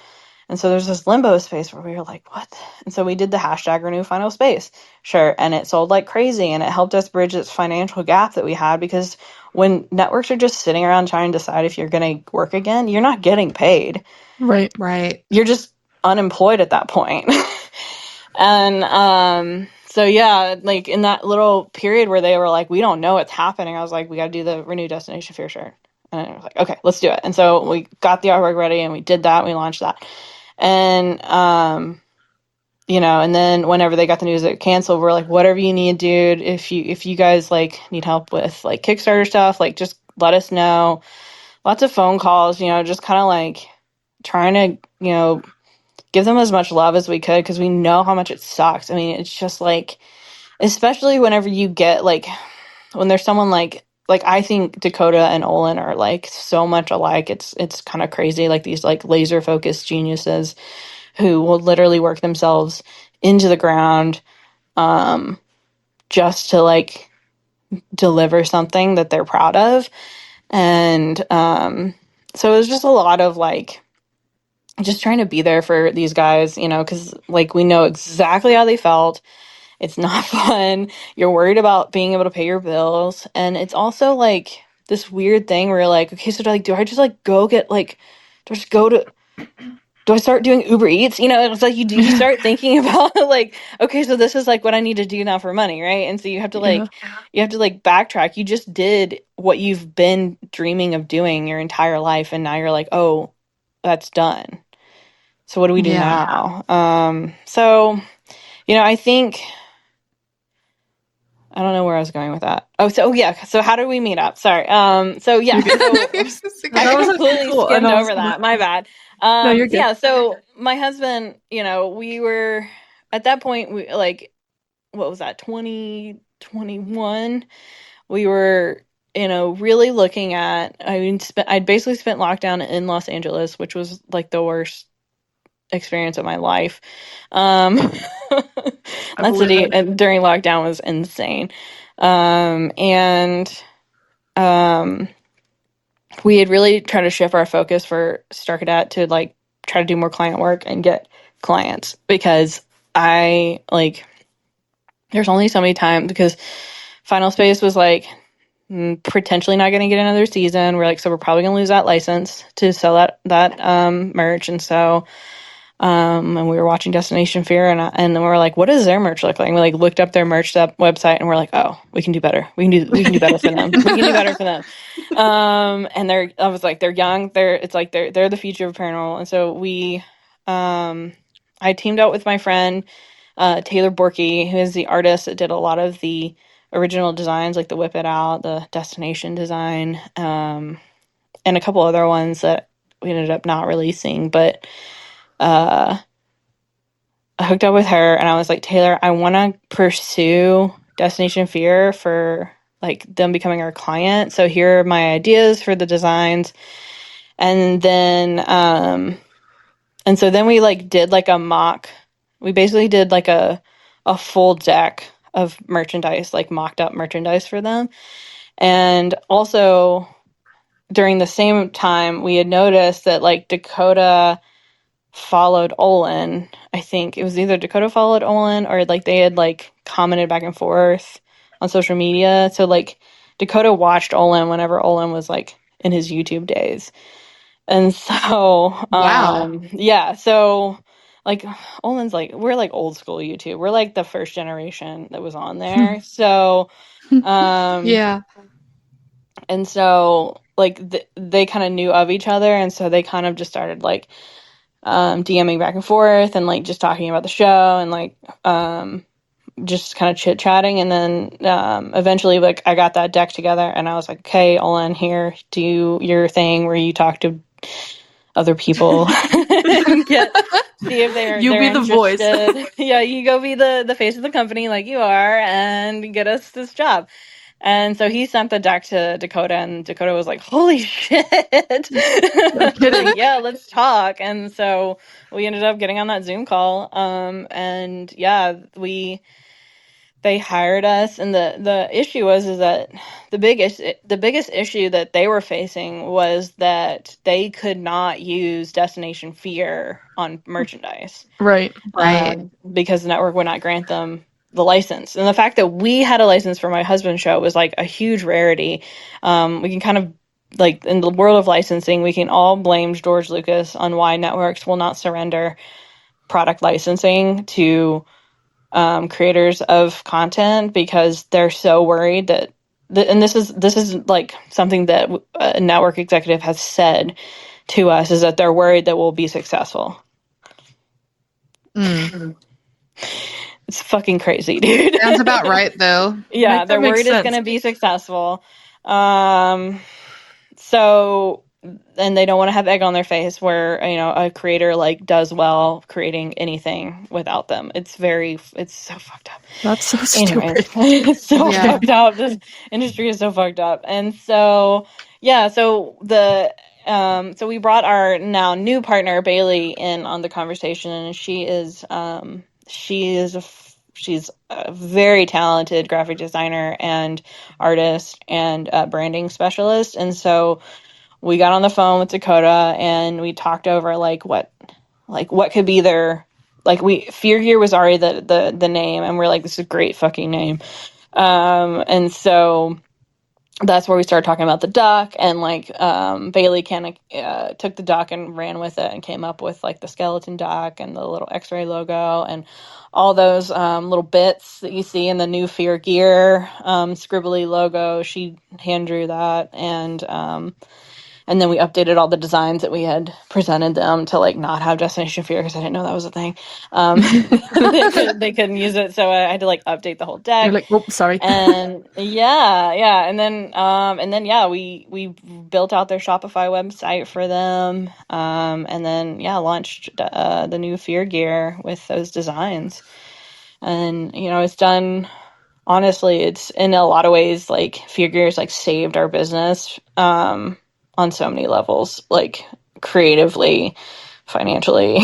And so there's this limbo space where we were like, what? And so we did the hashtag Renew Final Space shirt, and it sold like crazy, and it helped us bridge this financial gap that we had, because when networks are just sitting around trying to decide if you're going to work again, you're not getting paid. Right. You're just unemployed at that point. And so yeah, like in that little period where they were like, we don't know what's happening, I was like, we got to do the Renew Destination Fear shirt. And I was like, okay, let's do it. And so we got the artwork ready and we did that. We launched that. And and then whenever they got the news that it canceled, we're like, whatever you need, dude, if you guys like need help with like Kickstarter stuff, like just let us know. Lots of phone calls, just kind of like trying to, give them as much love as we could, because we know how much it sucks. I mean, it's just like, especially whenever you get like, when there's someone like I think Dakota and Olin are like so much alike. It's kind of crazy. Like these like laser focused geniuses who will literally work themselves into the ground, just to like deliver something that they're proud of. And so it was just a lot of like just trying to be there for these guys, because like we know exactly how they felt. It's not fun. You're worried about being able to pay your bills. And it's also like this weird thing where you're like, okay, so do I just like go get like, do I start doing Uber Eats? It's like you start thinking about like, okay, so this is like what I need to do now for money, right? And so you have to backtrack. You just did what you've been dreaming of doing your entire life, and now you're like, oh, that's done. So what do we do now? So, I think, I don't know where I was going with that. So how did we meet up? Sorry. I completely skimmed over that. My bad. No, you're good. Yeah. So my husband, we were at that point, we like, what was that? 2021. We were, really looking at, I'd basically spent lockdown in Los Angeles, which was like the worst experience of my life. That city during lockdown was insane. We had really tried to shift our focus for Star Cadet to like try to do more client work and get clients, because there's only so many times, because Final Space was like potentially not going to get another season. We're like, so we're probably going to lose that license to sell that merch. And so and we were watching Destination Fear, and then we were like, what does their merch look like? And we like looked up their merch website, and we're like, oh, we can do better. We can do better for them. We can do better for them. And I was like, they're young. They're the future of paranormal. And so I teamed out with my friend, Taylor Borky, who is the artist that did a lot of the original designs, like the Whip It Out, the Destination design, and a couple other ones that we ended up not releasing, but I hooked up with her, and I was like, Taylor, I want to pursue Destination Fear for like them becoming our client. So here are my ideas for the designs. And then, and so then we like did like a mock, we basically did like a full deck of merchandise, like mocked up merchandise for them. And also during the same time, we had noticed that like Dakota followed Olin. I think it was either Dakota followed Olin, or like they had like commented back and forth on social media. So like Dakota watched Olin whenever Olin was like in his YouTube days. And so yeah, so like Olin's like, we're like old school YouTube. We're like the first generation that was on there. So yeah. And so like they kind of knew of each other, and so they kind of just started like DMing back and forth, and like just talking about the show, and like just kind of chit chatting. And then eventually like I got that deck together, and I was like, okay, Olin, here, do your thing where you talk to other people and see if they're be the voice. Yeah, you go be the face of the company like you are, and get us this job. And so he sent the deck to Dakota, and Dakota was like, holy shit. No kidding. Yeah, let's talk. And so we ended up getting on that Zoom call. And yeah, they hired us. And the issue is that the biggest issue that they were facing was that they could not use Destination Fear on merchandise. Right. Because the network would not grant them the license. And the fact that we had a license for my husband's show was like a huge rarity. We can kind of like, in the world of licensing, we can all blame George Lucas on why networks will not surrender product licensing to creators of content, because they're so worried that and this is like something that a network executive has said to us, is that they're worried that we'll be successful. It's fucking crazy, dude. Sounds about right, though. Yeah, they're worried it's going to be successful. So, and they don't want to have egg on their face where, a creator like does well creating anything without them. It's so fucked up. That's so stupid. It's so fucked up. This industry is so fucked up. And so, so we brought our now new partner Bailey in on the conversation, and she's a very talented graphic designer and artist and branding specialist. And so we got on the phone with Dakota and we talked over what could be their, Fear Gear was already the name, and we're like, this is a great fucking name. And so that's where we started talking about the duck, and Bailey kind of took the duck and ran with it and came up with the skeleton duck and the little X-ray logo and all those little bits that you see in the new Fear Gear scribbly logo. She hand drew that, and then we updated all the designs that we had presented them to not have Destination Fear, because I didn't know that was a thing. They couldn't use it, so I had to update the whole deck. You're like, oh, sorry. And and then we built out their Shopify website for them, and then launched the new Fear Gear with those designs. And it's done. Honestly, it's in a lot of ways Fear Gear's saved our business on so many levels, creatively, financially.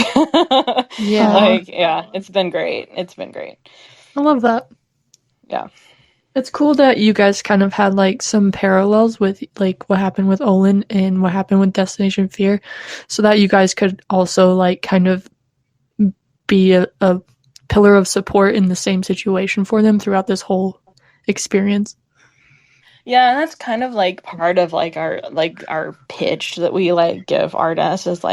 It's been great. I love that. Yeah. It's cool that you guys kind of had some parallels with what happened with Olin and what happened with Destination Fear, so that you guys could also kind of be a pillar of support in the same situation for them throughout this whole experience. Yeah, and that's kind of part of our pitch that we give artists is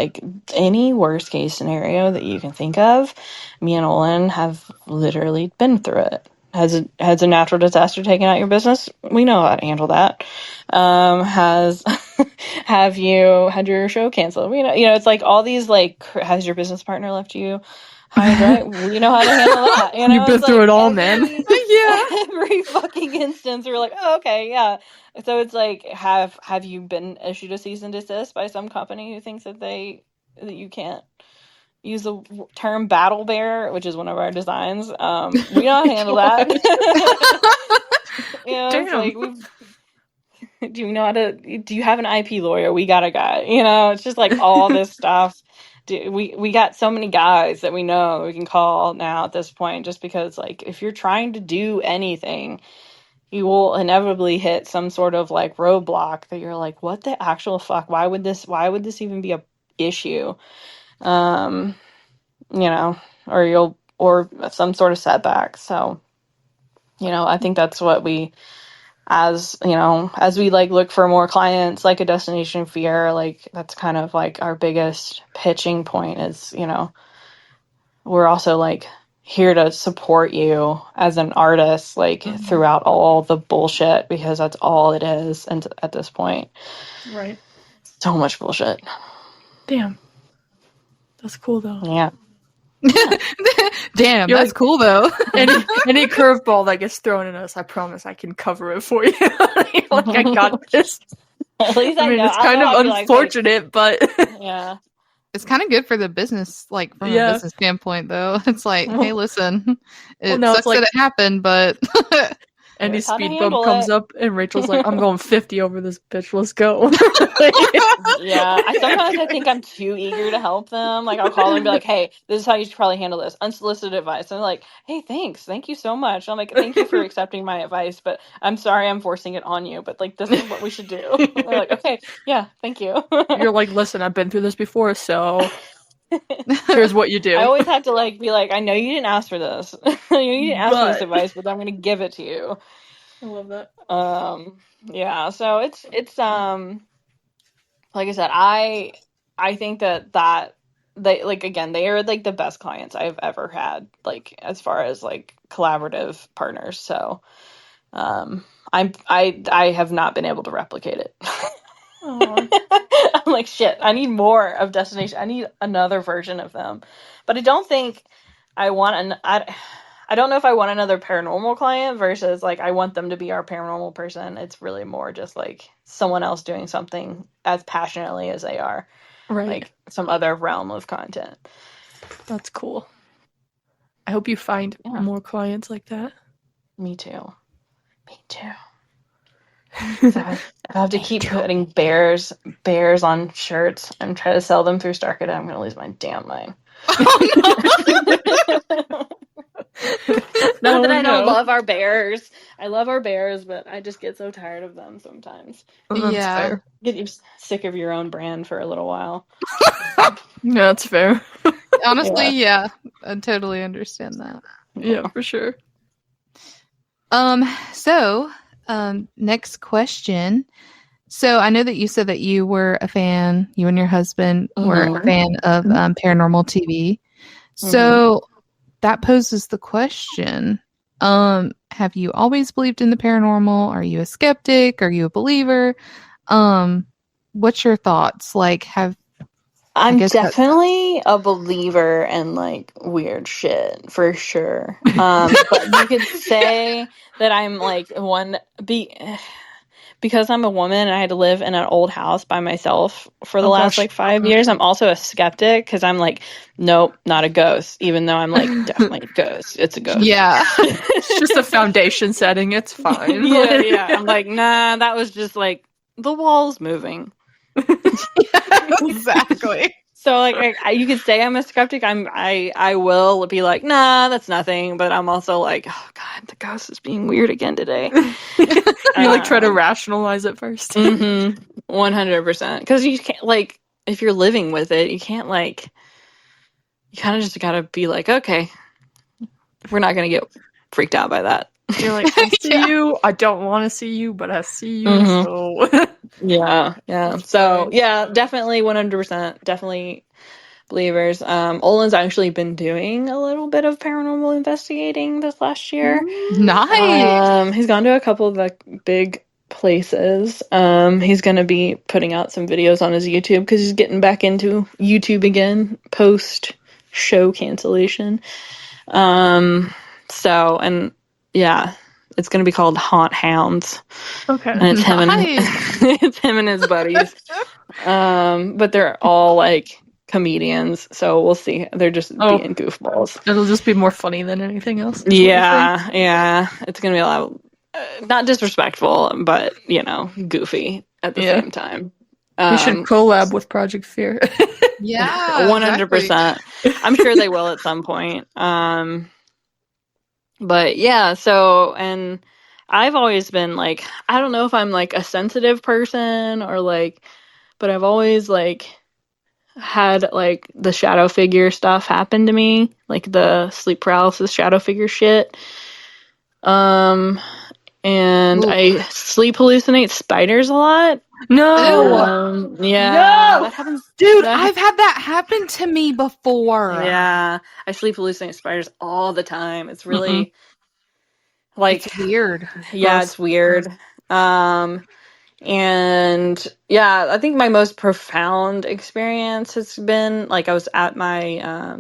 any worst case scenario that you can think of. Me and Olin have literally been through it. Has a natural disaster taken out your business? We know how to handle that. Have you had your show canceled? We know, it's all these has your business partner left you high and dry? We know how to handle that. You've been through it all, man. Every fucking instance, we're like, oh, okay, yeah. So it's have you been issued a cease and desist by some company who thinks that you can't use the term battle bear, which is one of our designs? We know how to handle that. Do you have an IP lawyer? We got a guy. It's just all this stuff. We got so many guys that we know we can call now at this point, just because if you're trying to do anything, you will inevitably hit some sort of roadblock that you're like, what the actual fuck? Why would this even be a issue? Or some sort of setback. So, I think that's what we, as we look for more clients, a Destination Fear, that's kind of our biggest pitching point is, we're also here to support you as an artist, throughout all the bullshit, because that's all it is. And at this point, right. So much bullshit. Damn. That's cool though. Yeah. Damn, that's cool though. Any curveball that gets thrown at us, I promise I can cover it for you. I got this. At least I know. It's kind of unfortunate, but yeah. It's kind of good for the business, from a business standpoint, though. It's hey, listen, it sucks that it happened, but any speed bump comes up, and Rachel's like, "I'm going 50 over this bitch. Let's go." Yeah, I think I'm too eager to help them. I'll call them and be like, "Hey, this is how you should probably handle this." Unsolicited advice. And they're like, "Hey, thank you so much." I'm like, "Thank you for accepting my advice, but I'm sorry I'm forcing it on you. But this is what we should do." They're like, "Okay, yeah, thank you." You're like, "Listen, I've been through this before, so here's what you do." I always have to be like, "I know you didn't ask for this. You didn't ask for this advice, but I'm going to give it to you." I love that. Yeah. So it's like I said, I think that they like again they are like the best clients I've ever had, like as far as like collaborative partners. So I have not been able to replicate it. I'm like, shit, I need more of Destination. I need another version of them. But I don't think I want I don't know if I want another paranormal client versus like I want them to be our paranormal person. It's really more just like someone else doing something as passionately as they are. Right. Like some other realm of content. That's cool. I hope you find more clients like that. Me too. So I have to keep putting bears on shirts and try to sell them through Starkada. I'm going to lose my damn mind. Not that I don't love our bears. I love our bears, but I just get so tired of them sometimes. Yeah. Get you sick of your own brand for a little while. Yeah, that's fair. Honestly, yeah. I totally understand that. Yeah, for sure. So, next question. So I know that you said that you were a fan, you and your husband were a fan of paranormal TV. So that poses the question, have you always believed in the paranormal? Are you a skeptic? Are you a believer? What's your thoughts? Like, I'm definitely a believer in like weird shit for sure. But you could say that I'm like because I'm a woman and I had to live in an old house by myself for the last like 5 years. I'm also a skeptic because I'm like, nope, not a ghost. Even though I'm like, definitely a ghost. It's a ghost. Yeah, it's just a foundation setting. It's fine. yeah. I'm like, nah, that was just like the walls moving. Exactly. So like you could say I'm a skeptic. I will be like, nah, that's nothing. But I'm also like, oh god, the ghost is being weird again today. You like try to rationalize it first. 100%. Because you can't like if you're living with it, you can't like you kind of just gotta be like, okay, we're not gonna get freaked out by that. You're like, I see you. I don't want to see you, but I see you. So yeah. So yeah, definitely 100%. Definitely believers. Olin's actually been doing a little bit of paranormal investigating this last year. Nice. He's gone to a couple of like big places. He's gonna be putting out some videos on his YouTube because he's getting back into YouTube again post show cancellation. So and yeah, it's gonna be called Haunt Hounds. Okay. And it's him and it's him and his buddies. But they're all like comedians, so we'll see. They're just being goofballs. It'll just be more funny than anything else. Yeah. It's gonna be a lot of, not disrespectful, but you know, goofy at the same time. We should collab with Project Fear. Yeah, 100%. I'm sure they will at some point. But yeah, so and I've always been like, I don't know if I'm like a sensitive person or like, but I've always like had like the shadow figure stuff happen to me, like the sleep paralysis shadow figure shit. And I sleep hallucinate spiders a lot. No. That happens. Dude, I've had that happen to me before. Yeah. I sleep hallucinate spiders all the time. It's really like it's weird. Yeah, it's weird. And yeah, I think my most profound experience has been like I was at my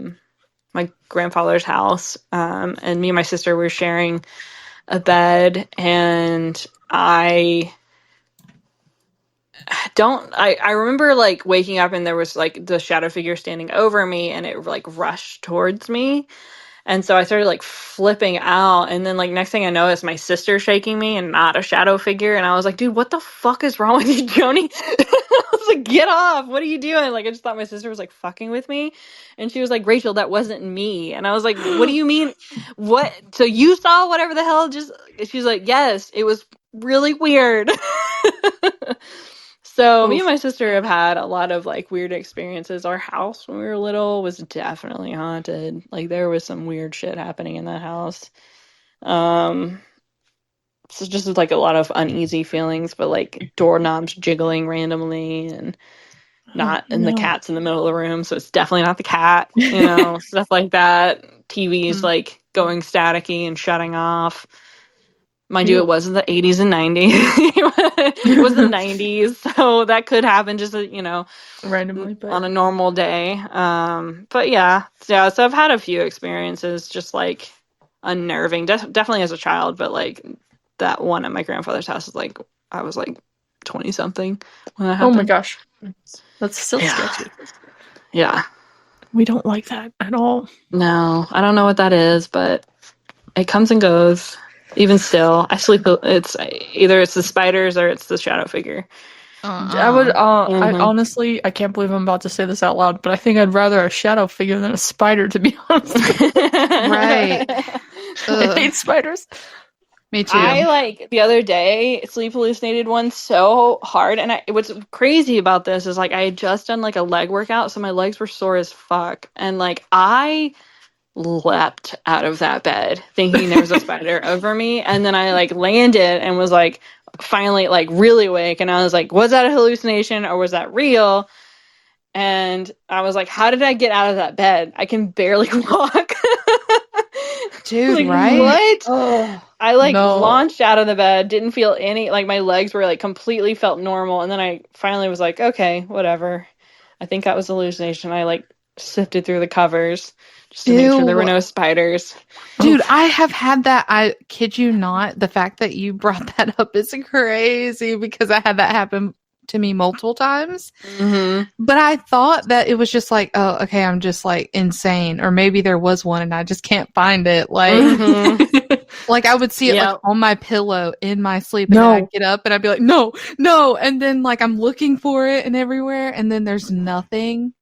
my grandfather's house, and me and my sister were sharing a bed, and I remember like waking up and there was like the shadow figure standing over me and it like rushed towards me. And so I started like flipping out, and then like next thing I know is my sister shaking me and not a shadow figure, and I was like, dude, what the fuck is wrong with you, Joni? I was like, get off, what are you doing? Like I just thought my sister was like fucking with me, and she was like, Rachel, that wasn't me. And I was like, what do you mean? What? So you saw whatever the hell just she's like, yes, it was really weird. So me and my sister have had a lot of like weird experiences. Our house when we were little was definitely haunted. Like there was some weird shit happening in that house. So just like a lot of uneasy feelings, but like doorknobs jiggling randomly and not in the cat's in the middle of the room, so it's definitely not the cat, stuff like that. TV's like going staticky and shutting off. Mind you, it wasn't the 80s and 90s. It was the 90s, so that could happen just, randomly, but on a normal day. But yeah, so I've had a few experiences just like unnerving, definitely as a child, but like that one at my grandfather's house is like, I was like 20 something when that happened. Oh my gosh. That's still sketchy. Yeah. We don't like that at all. No, I don't know what that is, but it comes and goes. Even still, it's either the spiders or it's the shadow figure. I would, I honestly, I can't believe I'm about to say this out loud, but I think I'd rather a shadow figure than a spider, to be honest. Right. I hate spiders. Me too. I, like, the other day, sleep hallucinated one so hard, and what's crazy about this is, like, I had just done, like, a leg workout, so my legs were sore as fuck, and, like, I leapt out of that bed thinking there was a spider over me, and then I like landed and was like finally like really awake, and I was like, was that a hallucination or was that real? And I was like, how did I get out of that bed? I can barely walk. Dude, like, right? What? I like No. launched out of the bed, didn't feel any, like my legs were like completely felt normal, and then I finally was like, okay, whatever. I think that was a hallucination. I like sifted through the covers just to make sure there were no spiders. Dude, I have had that. I kid you not. The fact that you brought that up is crazy because I had that happen to me multiple times. Mm-hmm. But I thought that it was just like, oh, okay, I'm just like insane. Or maybe there was one and I just can't find it. Like, like I would see it like on my pillow in my sleep. And then I'd get up and I'd be like, no. And then like I'm looking for it and everywhere. And then there's nothing.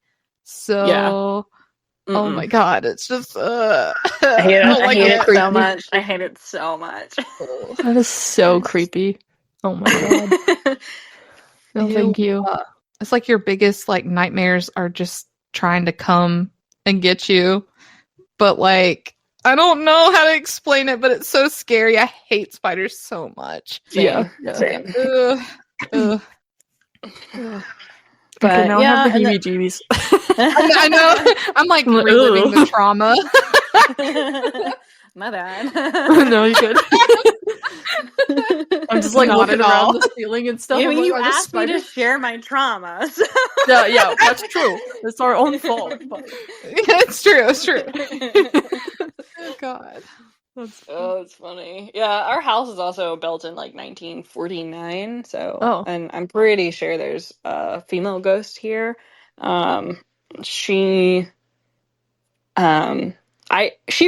So, oh my God, it's just, I hate it. I hate it so much. I hate it so much. That is so creepy. Oh my God. No, thank you. It's like your biggest like nightmares are just trying to come and get you. But like, I don't know how to explain it, but it's so scary. I hate spiders so much. Same. But okay, now I have the heebie-jeebies. I know. I'm like reliving the trauma. My bad. No, you good. I'm just like looking around the ceiling and stuff. You asked me to share my traumas. Yeah, that's true. It's our own fault. But... It's true. Oh God. That's funny. Yeah, our house is also built in like 1949. So, and I'm pretty sure there's a female ghost here. She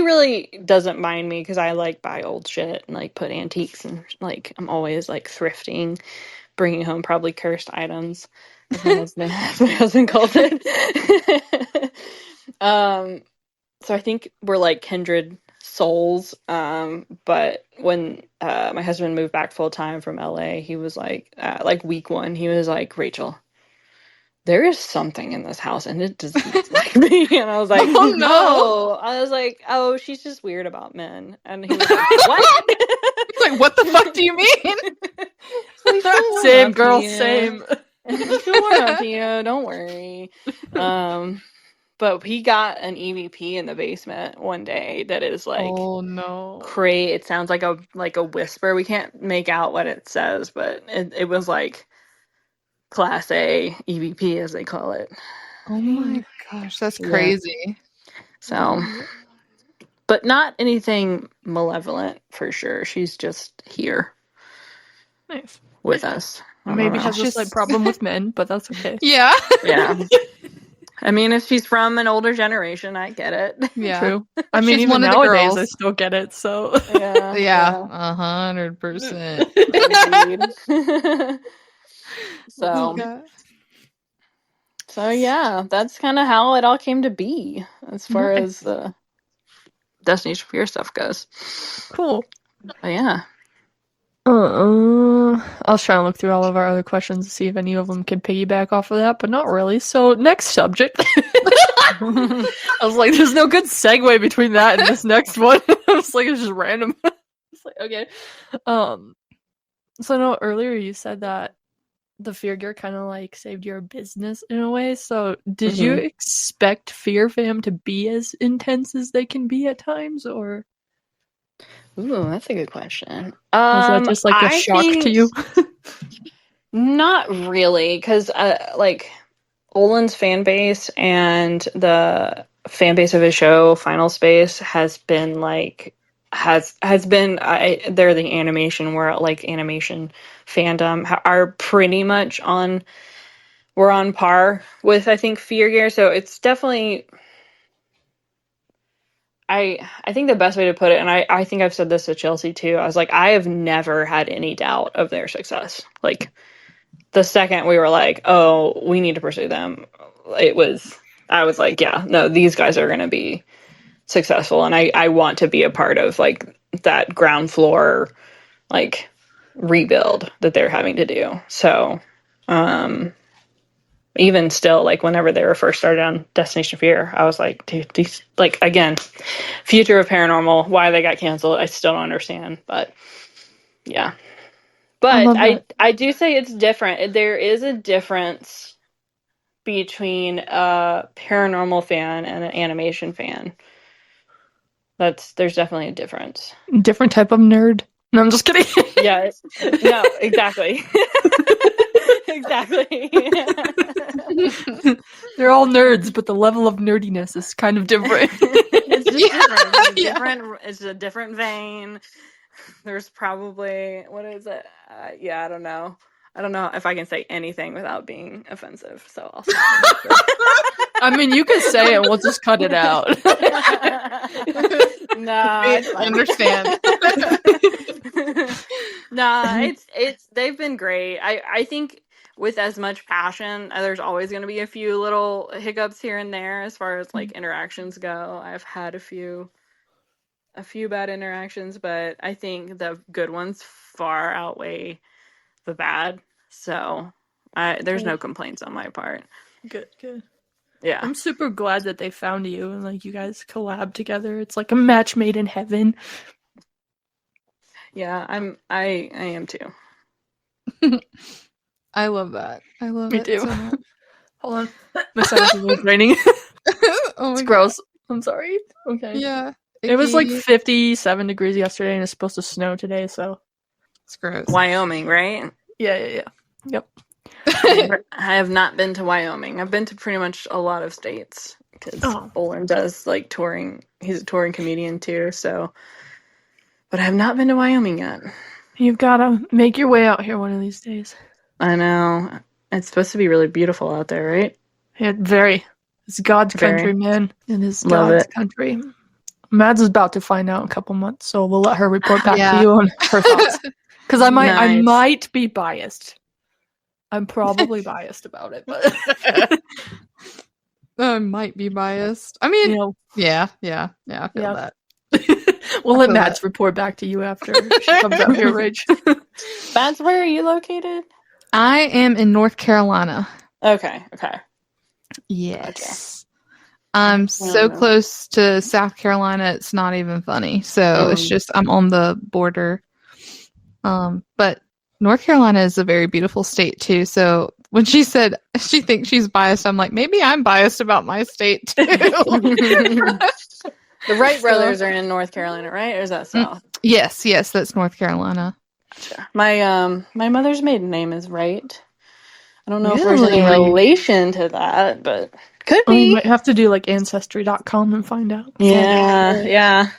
really doesn't mind me because I like buy old shit and like put antiques and like I'm always like thrifting, bringing home probably cursed items. As my husband calls it. So I think we're like kindred souls. But when my husband moved back full time from LA, he was like week one, he was like, Rachel, there is something in this house and it doesn't look like me. And I was like, oh no. I was like, oh, she's just weird about men. And he was like, what? It's like, what the fuck do you mean? Same girl, same. Up to you, don't worry. But he got an EVP in the basement one day that is like, oh no, crazy. It sounds like a whisper. We can't make out what it says, but it was like Class A EVP, as they call it. Oh my gosh, that's crazy. So, but not anything malevolent for sure. She's just here, nice, with us. Maybe has a slight problem with men, but that's okay. Yeah. I mean, if she's from an older generation, I get it. Yeah, true. I mean, even nowadays, I still get it. So yeah, 100%. So yeah, that's kind of how it all came to be as far as the Destination Fear stuff goes. Cool. But yeah. I was trying to look through all of our other questions to see if any of them could piggyback off of that, but not really. So next subject. I was like, there's no good segue between that and this next one. I was like, it's just random. It's like, okay. So I know earlier you said that the Fear Gear kind of like saved your business in a way. So, did you expect Fear Fam to be as intense as they can be at times, or Ooh, that's a good question. was that just like a I shock to think you? not really, because like Olin's fan base and the fan base of his show, Final Space, has been like has been they're the animation world, like animation fandom are pretty much on we're on par with I think Fear Gear, so it's definitely I think the best way to put it, and I think I've said this to Chelsea too, I was like, I have never had any doubt of their success. Like the second we were like, oh, we need to pursue them, I was like, yeah, no, these guys are gonna be successful, and I want to be a part of like that ground floor like rebuild that they're having to do. So even still, like whenever they were first started on Destination Fear, I was like, dude, these, like, again, future of paranormal, why they got canceled, I still don't understand. But yeah, but I do say it's different. There is a difference between a paranormal fan and an animation fan. There's definitely a difference. Different type of nerd. No, I'm just kidding. Yeah, no, exactly. Exactly. They're all nerds, but the level of nerdiness is kind of different. It's just different. It's different. It's a different vein. There's probably what is it? Yeah, I don't know. I don't know if I can say anything without being offensive. So I'll. I mean, you can say it. We'll just cut it out. No, I understand. Nah, it's they've been great. I think with as much passion, there's always going to be a few little hiccups here and there as far as like interactions go. I've had a few bad interactions, but I think the good ones far outweigh the bad. So there's no complaints on my part. Good. Yeah, I'm super glad that they found you and like you guys collab together. It's like a match made in heaven. yeah, I am too. I love that. I love Me it too. so much. Hold on. My sinus is raining. Oh It's my gross. I'm sorry. Okay. Yeah. It was like icky. 57 degrees yesterday and it's supposed to snow today, so. It's gross. Wyoming, right? Yeah. Yep. I have not been to Wyoming. I've been to pretty much a lot of states because Olin does like touring. He's a touring comedian too, so. But I have not been to Wyoming yet. You've got to make your way out here one of these days. I know. It's supposed to be really beautiful out there, right? Yeah, very. It's God's country, man. It is Love God's it. country. Mads is about to find out in a couple months, so we'll let her report back Yeah. to you on her thoughts. Because I Nice. might be biased. I'm probably biased about it, but I might be biased. I mean, you know, yeah, I feel that. we'll I let feel Mads that. report back to you after she comes out here, Rach. Mads, where are you located? I am in North Carolina. Okay. Yes. I'm so close to South Carolina, it's not even funny. So it's just I'm on the border. But North Carolina is a very beautiful state too. So when she said she thinks she's biased, I'm like, maybe I'm biased about my state too. The Wright brothers are in North Carolina, right? Or is that South? Yes, that's North Carolina. Gotcha. My mother's maiden name is Wright. I don't know if there's any relation to that, but could be. You might have to do like Ancestry.com and find out. Yeah.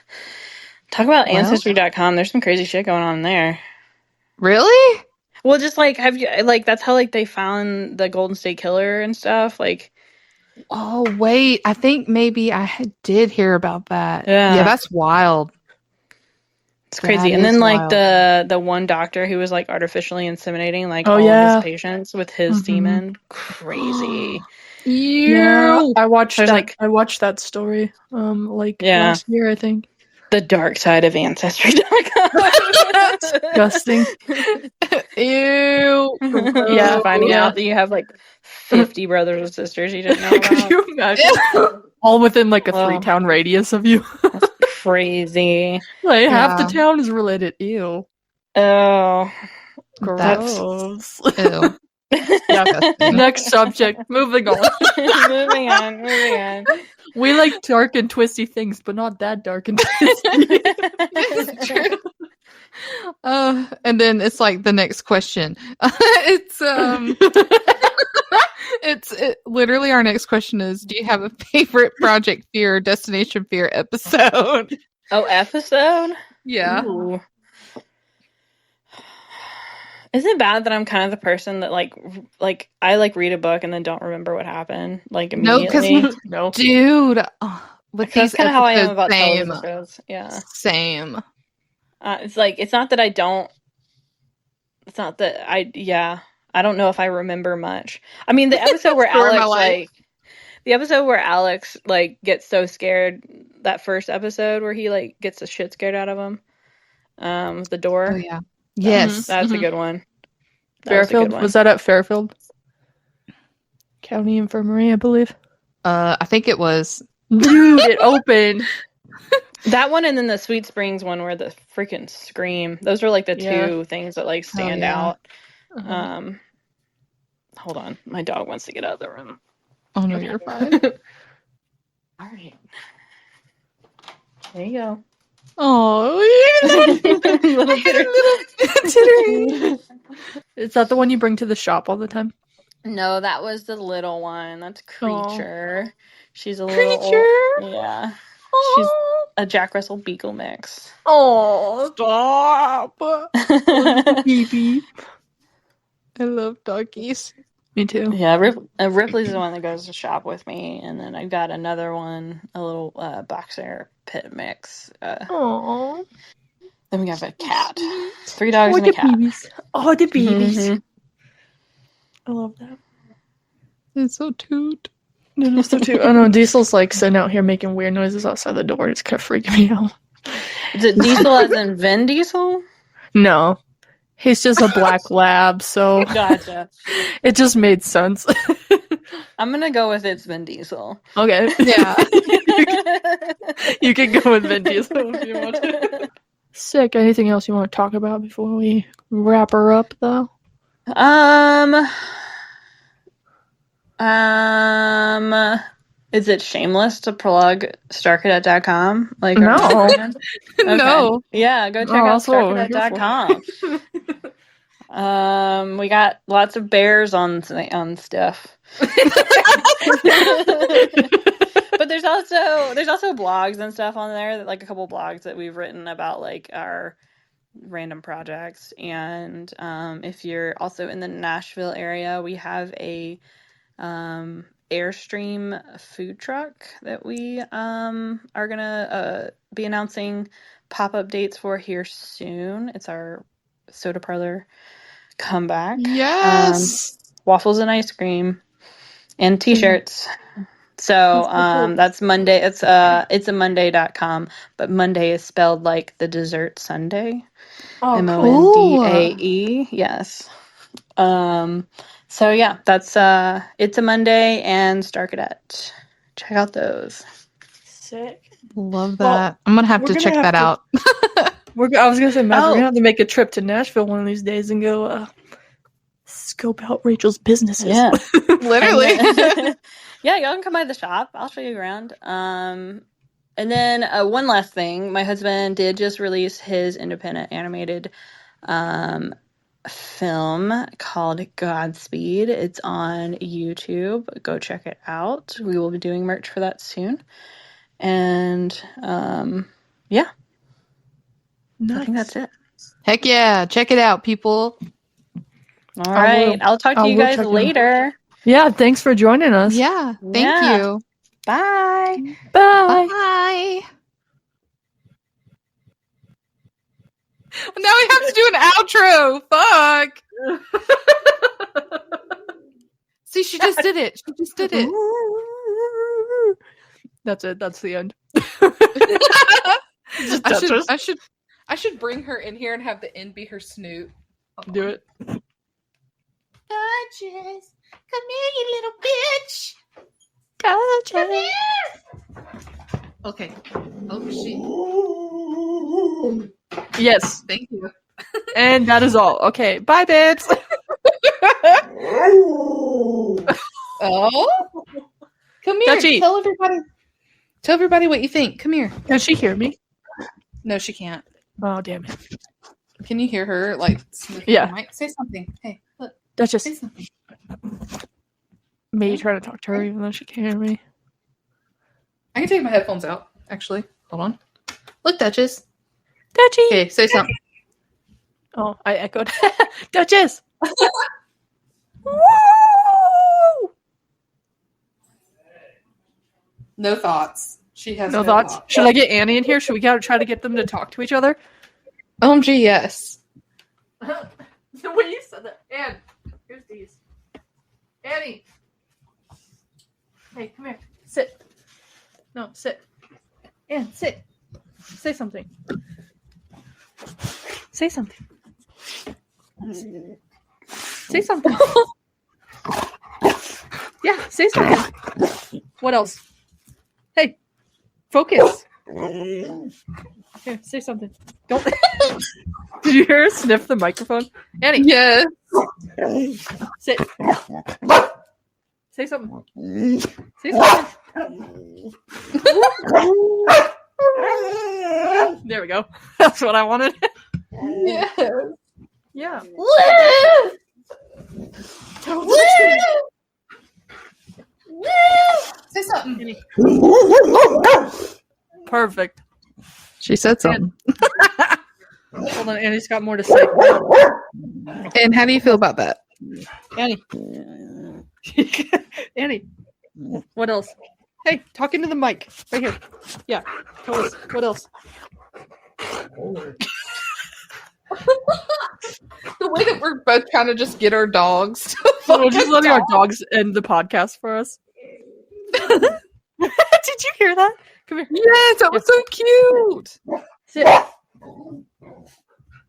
Talk about Ancestry.com. There's some crazy shit going on there. Really? Well, just like have you like that's how like they found the Golden State Killer and stuff. Like, oh wait, I think maybe I did hear about that. Yeah, that's wild. It's crazy. And then like the one doctor who was like artificially inseminating like all of his patients with his semen. Crazy. Yeah, I watched that story last year, I think. The dark side of Ancestry.com. Disgusting. Ew. Yeah, finding out that you have like 50 brothers and sisters you didn't know about. Could you imagine? All within like a 3-town radius of you. That's crazy. Like half the town is related. Ew. Oh. Gross. Ew. Disgusting. Next subject. Moving on. moving on. We like dark and twisty things, but not that dark and twisty. It's true. And then it's like the next question. It's literally our next question is: do you have a favorite Project Fear or Destination Fear episode? Oh, episode? Yeah. Ooh. Is it bad that I'm kind of the person that like I like read a book and then don't remember what happened like immediately? No. Dude, with That's these kind of how I am about same. television shows. Yeah. Same. It's like it's not that I don't. It's not that I. Yeah. I don't know if I remember much. I mean, the episode where Story of my Alex life. the episode where Alex like gets so scared. That first episode where he like gets the shit scared out of him. The door. Oh yeah. Yes. That's a Mhm. good one. Fairfield? Was that at Fairfield? County Infirmary, I believe. I think it was. Dude, it opened. That one and then the Sweet Springs one where the freaking scream. Those are like the two things that like stand out. Hold on. My dog wants to get out of the room. Oh no, you're fine. All right. There you go. Oh, Is that the one you bring to the shop all the time? No, that was the little one. That's Creature. She's a Creature? little yeah. She's a Jack Russell Beagle mix. Oh, stop. Baby. I love doggies. Me too. Yeah, Ripley's the one that goes to shop with me, and then I got another one, a little boxer pit mix. Aww. Then we have a cat. 3 dogs and a cat. Babies. Oh, the babies. Mhm. I love that. It's so toot. No, so too. I know Diesel's like sitting out here making weird noises outside the door. It's kind of freaking me out. Is it Diesel as in Vin Diesel? No, he's just a black lab, so Gotcha. it just made sense. I'm gonna go with it's Vin Diesel. Okay. Yeah. You can go with Vin Diesel if you want. Sick. Anything else you want to talk about before we wrap her up, though? Is it shameless to plug StarCadet.com? Like, No. Okay. No. Yeah, go check Oh, out that's what we're here StarCadet.com. We got lots of bears on stuff. But there's also blogs and stuff on there, that like a couple blogs that we've written about like our random projects. And if you're also in the Nashville area, we have a Airstream food truck that we are gonna be announcing pop-up dates for here soon. It's our soda parlor comeback. Yes. Waffles and ice cream and t-shirts. So that's Monday. It's a Monday.com, but Monday is spelled like the dessert Sunday. Oh, Mondae. Yes. So yeah, that's it's a Monday and Star Cadet. Check out those. Sick. Love that. Well, I'm gonna have we're to gonna check have that to- out. I was gonna say, Matt, we're Oh. gonna have to make a trip to Nashville one of these days and go scope out Rachel's businesses. Yeah. Literally. Yeah, y'all can come by the shop. I'll show you around. And then one last thing. My husband did just release his independent animated film called Godspeed. It's on YouTube. Go check it out. We will be doing merch for that soon. And yeah, Nice. I think that's it. Heck yeah. Check it out, people. All right. I'll talk to you guys check it out. later. Yeah, thanks for joining us. Yeah. Thank Yeah. you. Bye. Bye. Bye. Now we have to do an outro. Fuck. See, she just did it. She just did it. That's it. That's the end. I should bring her in here and have the end be her snoot. Do it. Gorgeous. Come here, you little bitch. Gotcha. Okay. Oh shit. Yes. Thank you. And that is all. Okay. Bye, babes. Oh, come here. Dutchie. Tell everybody what you think. Come here. Can she hear me? No, she can't. Oh, damn it. Can you hear her? Like, Yeah. Say something. Hey, look. Duchess. Say something. Me trying to talk to her even though she can't hear me. I can take my headphones out, actually. Hold on. Look, Duchess. Dutchie. Okay, say something. Oh, I echoed. Duchess. Woo! No thoughts. She has No thoughts? Should I get Annie in here? Should we try to get them to talk to each other? OMG, yes. The way you said that. Anne, here's these. Annie. Hey, come here. Sit. No, sit. Anne, sit. Say something. Say something. Say something. Yeah, say something. What else? Hey, focus. Here, say something. Don't. Did you hear her sniff the microphone? Annie. Yes. Sit. Say something. Say something. There we go. That's what I wanted. Yes. Yeah. Say something. Perfect. She said something. Hold on, Annie's got more to say. And how do you feel about that? Annie. Annie. What else? Hey, talk into the mic. Right here. Yeah. Tell us. What else? The way that we're both trying to just get our dogs to We're just letting our dogs end the podcast for us. Did you hear that? Come here. Yes, that was so cute. Sit.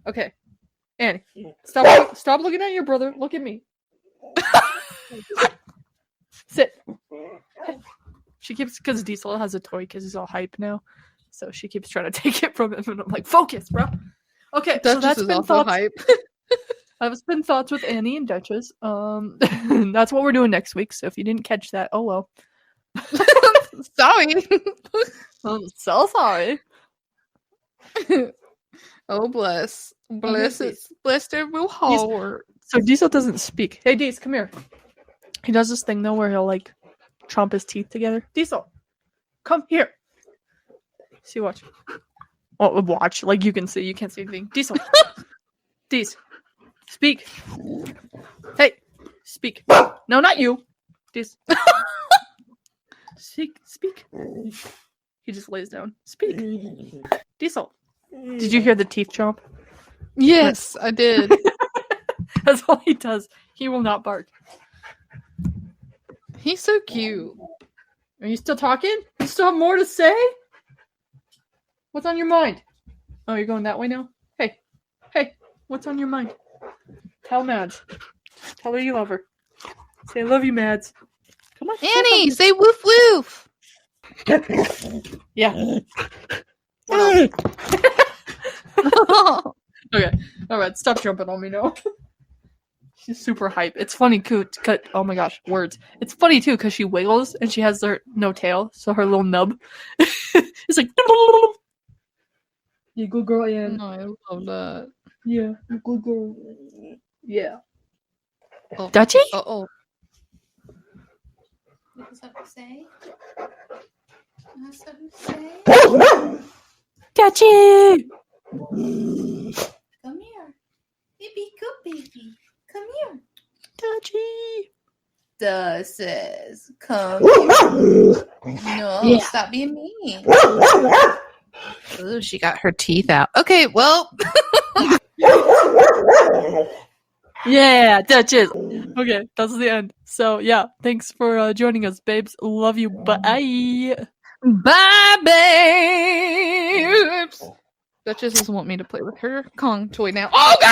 Okay. Annie, stop looking at your brother. Look at me. Sit. She keeps, because Diesel has a toy because he's all hype now. So she keeps trying to take it from him, and I'm like, focus, bro. Okay, so that's been thoughts. Hype. That's been thoughts with Annie and Duchess. That's what we're doing next week. So if you didn't catch that, oh well. Sorry. I'm so sorry. Oh bless their real heart. So Diesel doesn't speak. Hey Diesel, come here. He does this thing though where he'll like chomp his teeth together. Diesel, come here. See, watch. Oh, watch. Like you can see. You can't see anything. Diesel. Diesel. Speak. Hey. Speak. No, not you. Diesel. Speak. He just lays down. Speak. Diesel. Did you hear the teeth chomp? Yes, I did. That's all he does. He will not bark. He's so cute. Are you still talking? You still have more to say? What's on your mind? Oh, you're going that way now? Hey, what's on your mind? Tell Mads. Tell her you love her. Say, I love you, Mads. Come on. Annie, say woof woof. Yeah. Okay. All right. Stop jumping on me now. She's super hype. It's funny, too. Oh my gosh, words. It's funny too because she wiggles and she has no tail, so her little nub. It's like. You good girl, Anne. No, I love that. Yeah, you good girl. Yeah. Oh. Dutchie? Oh. What's up to say? What's up to say? Dutchie! Come here. Baby, good baby. Come here. Dutchie! Says, come here. No, Yeah. Stop being mean. Ooh, she got her teeth out. Okay, well. Yeah, Duchess. Okay, that's the end. So, yeah, thanks for joining us, babes. Love you. Bye. Bye, babes. Duchess doesn't want me to play with her Kong toy now. Oh, God!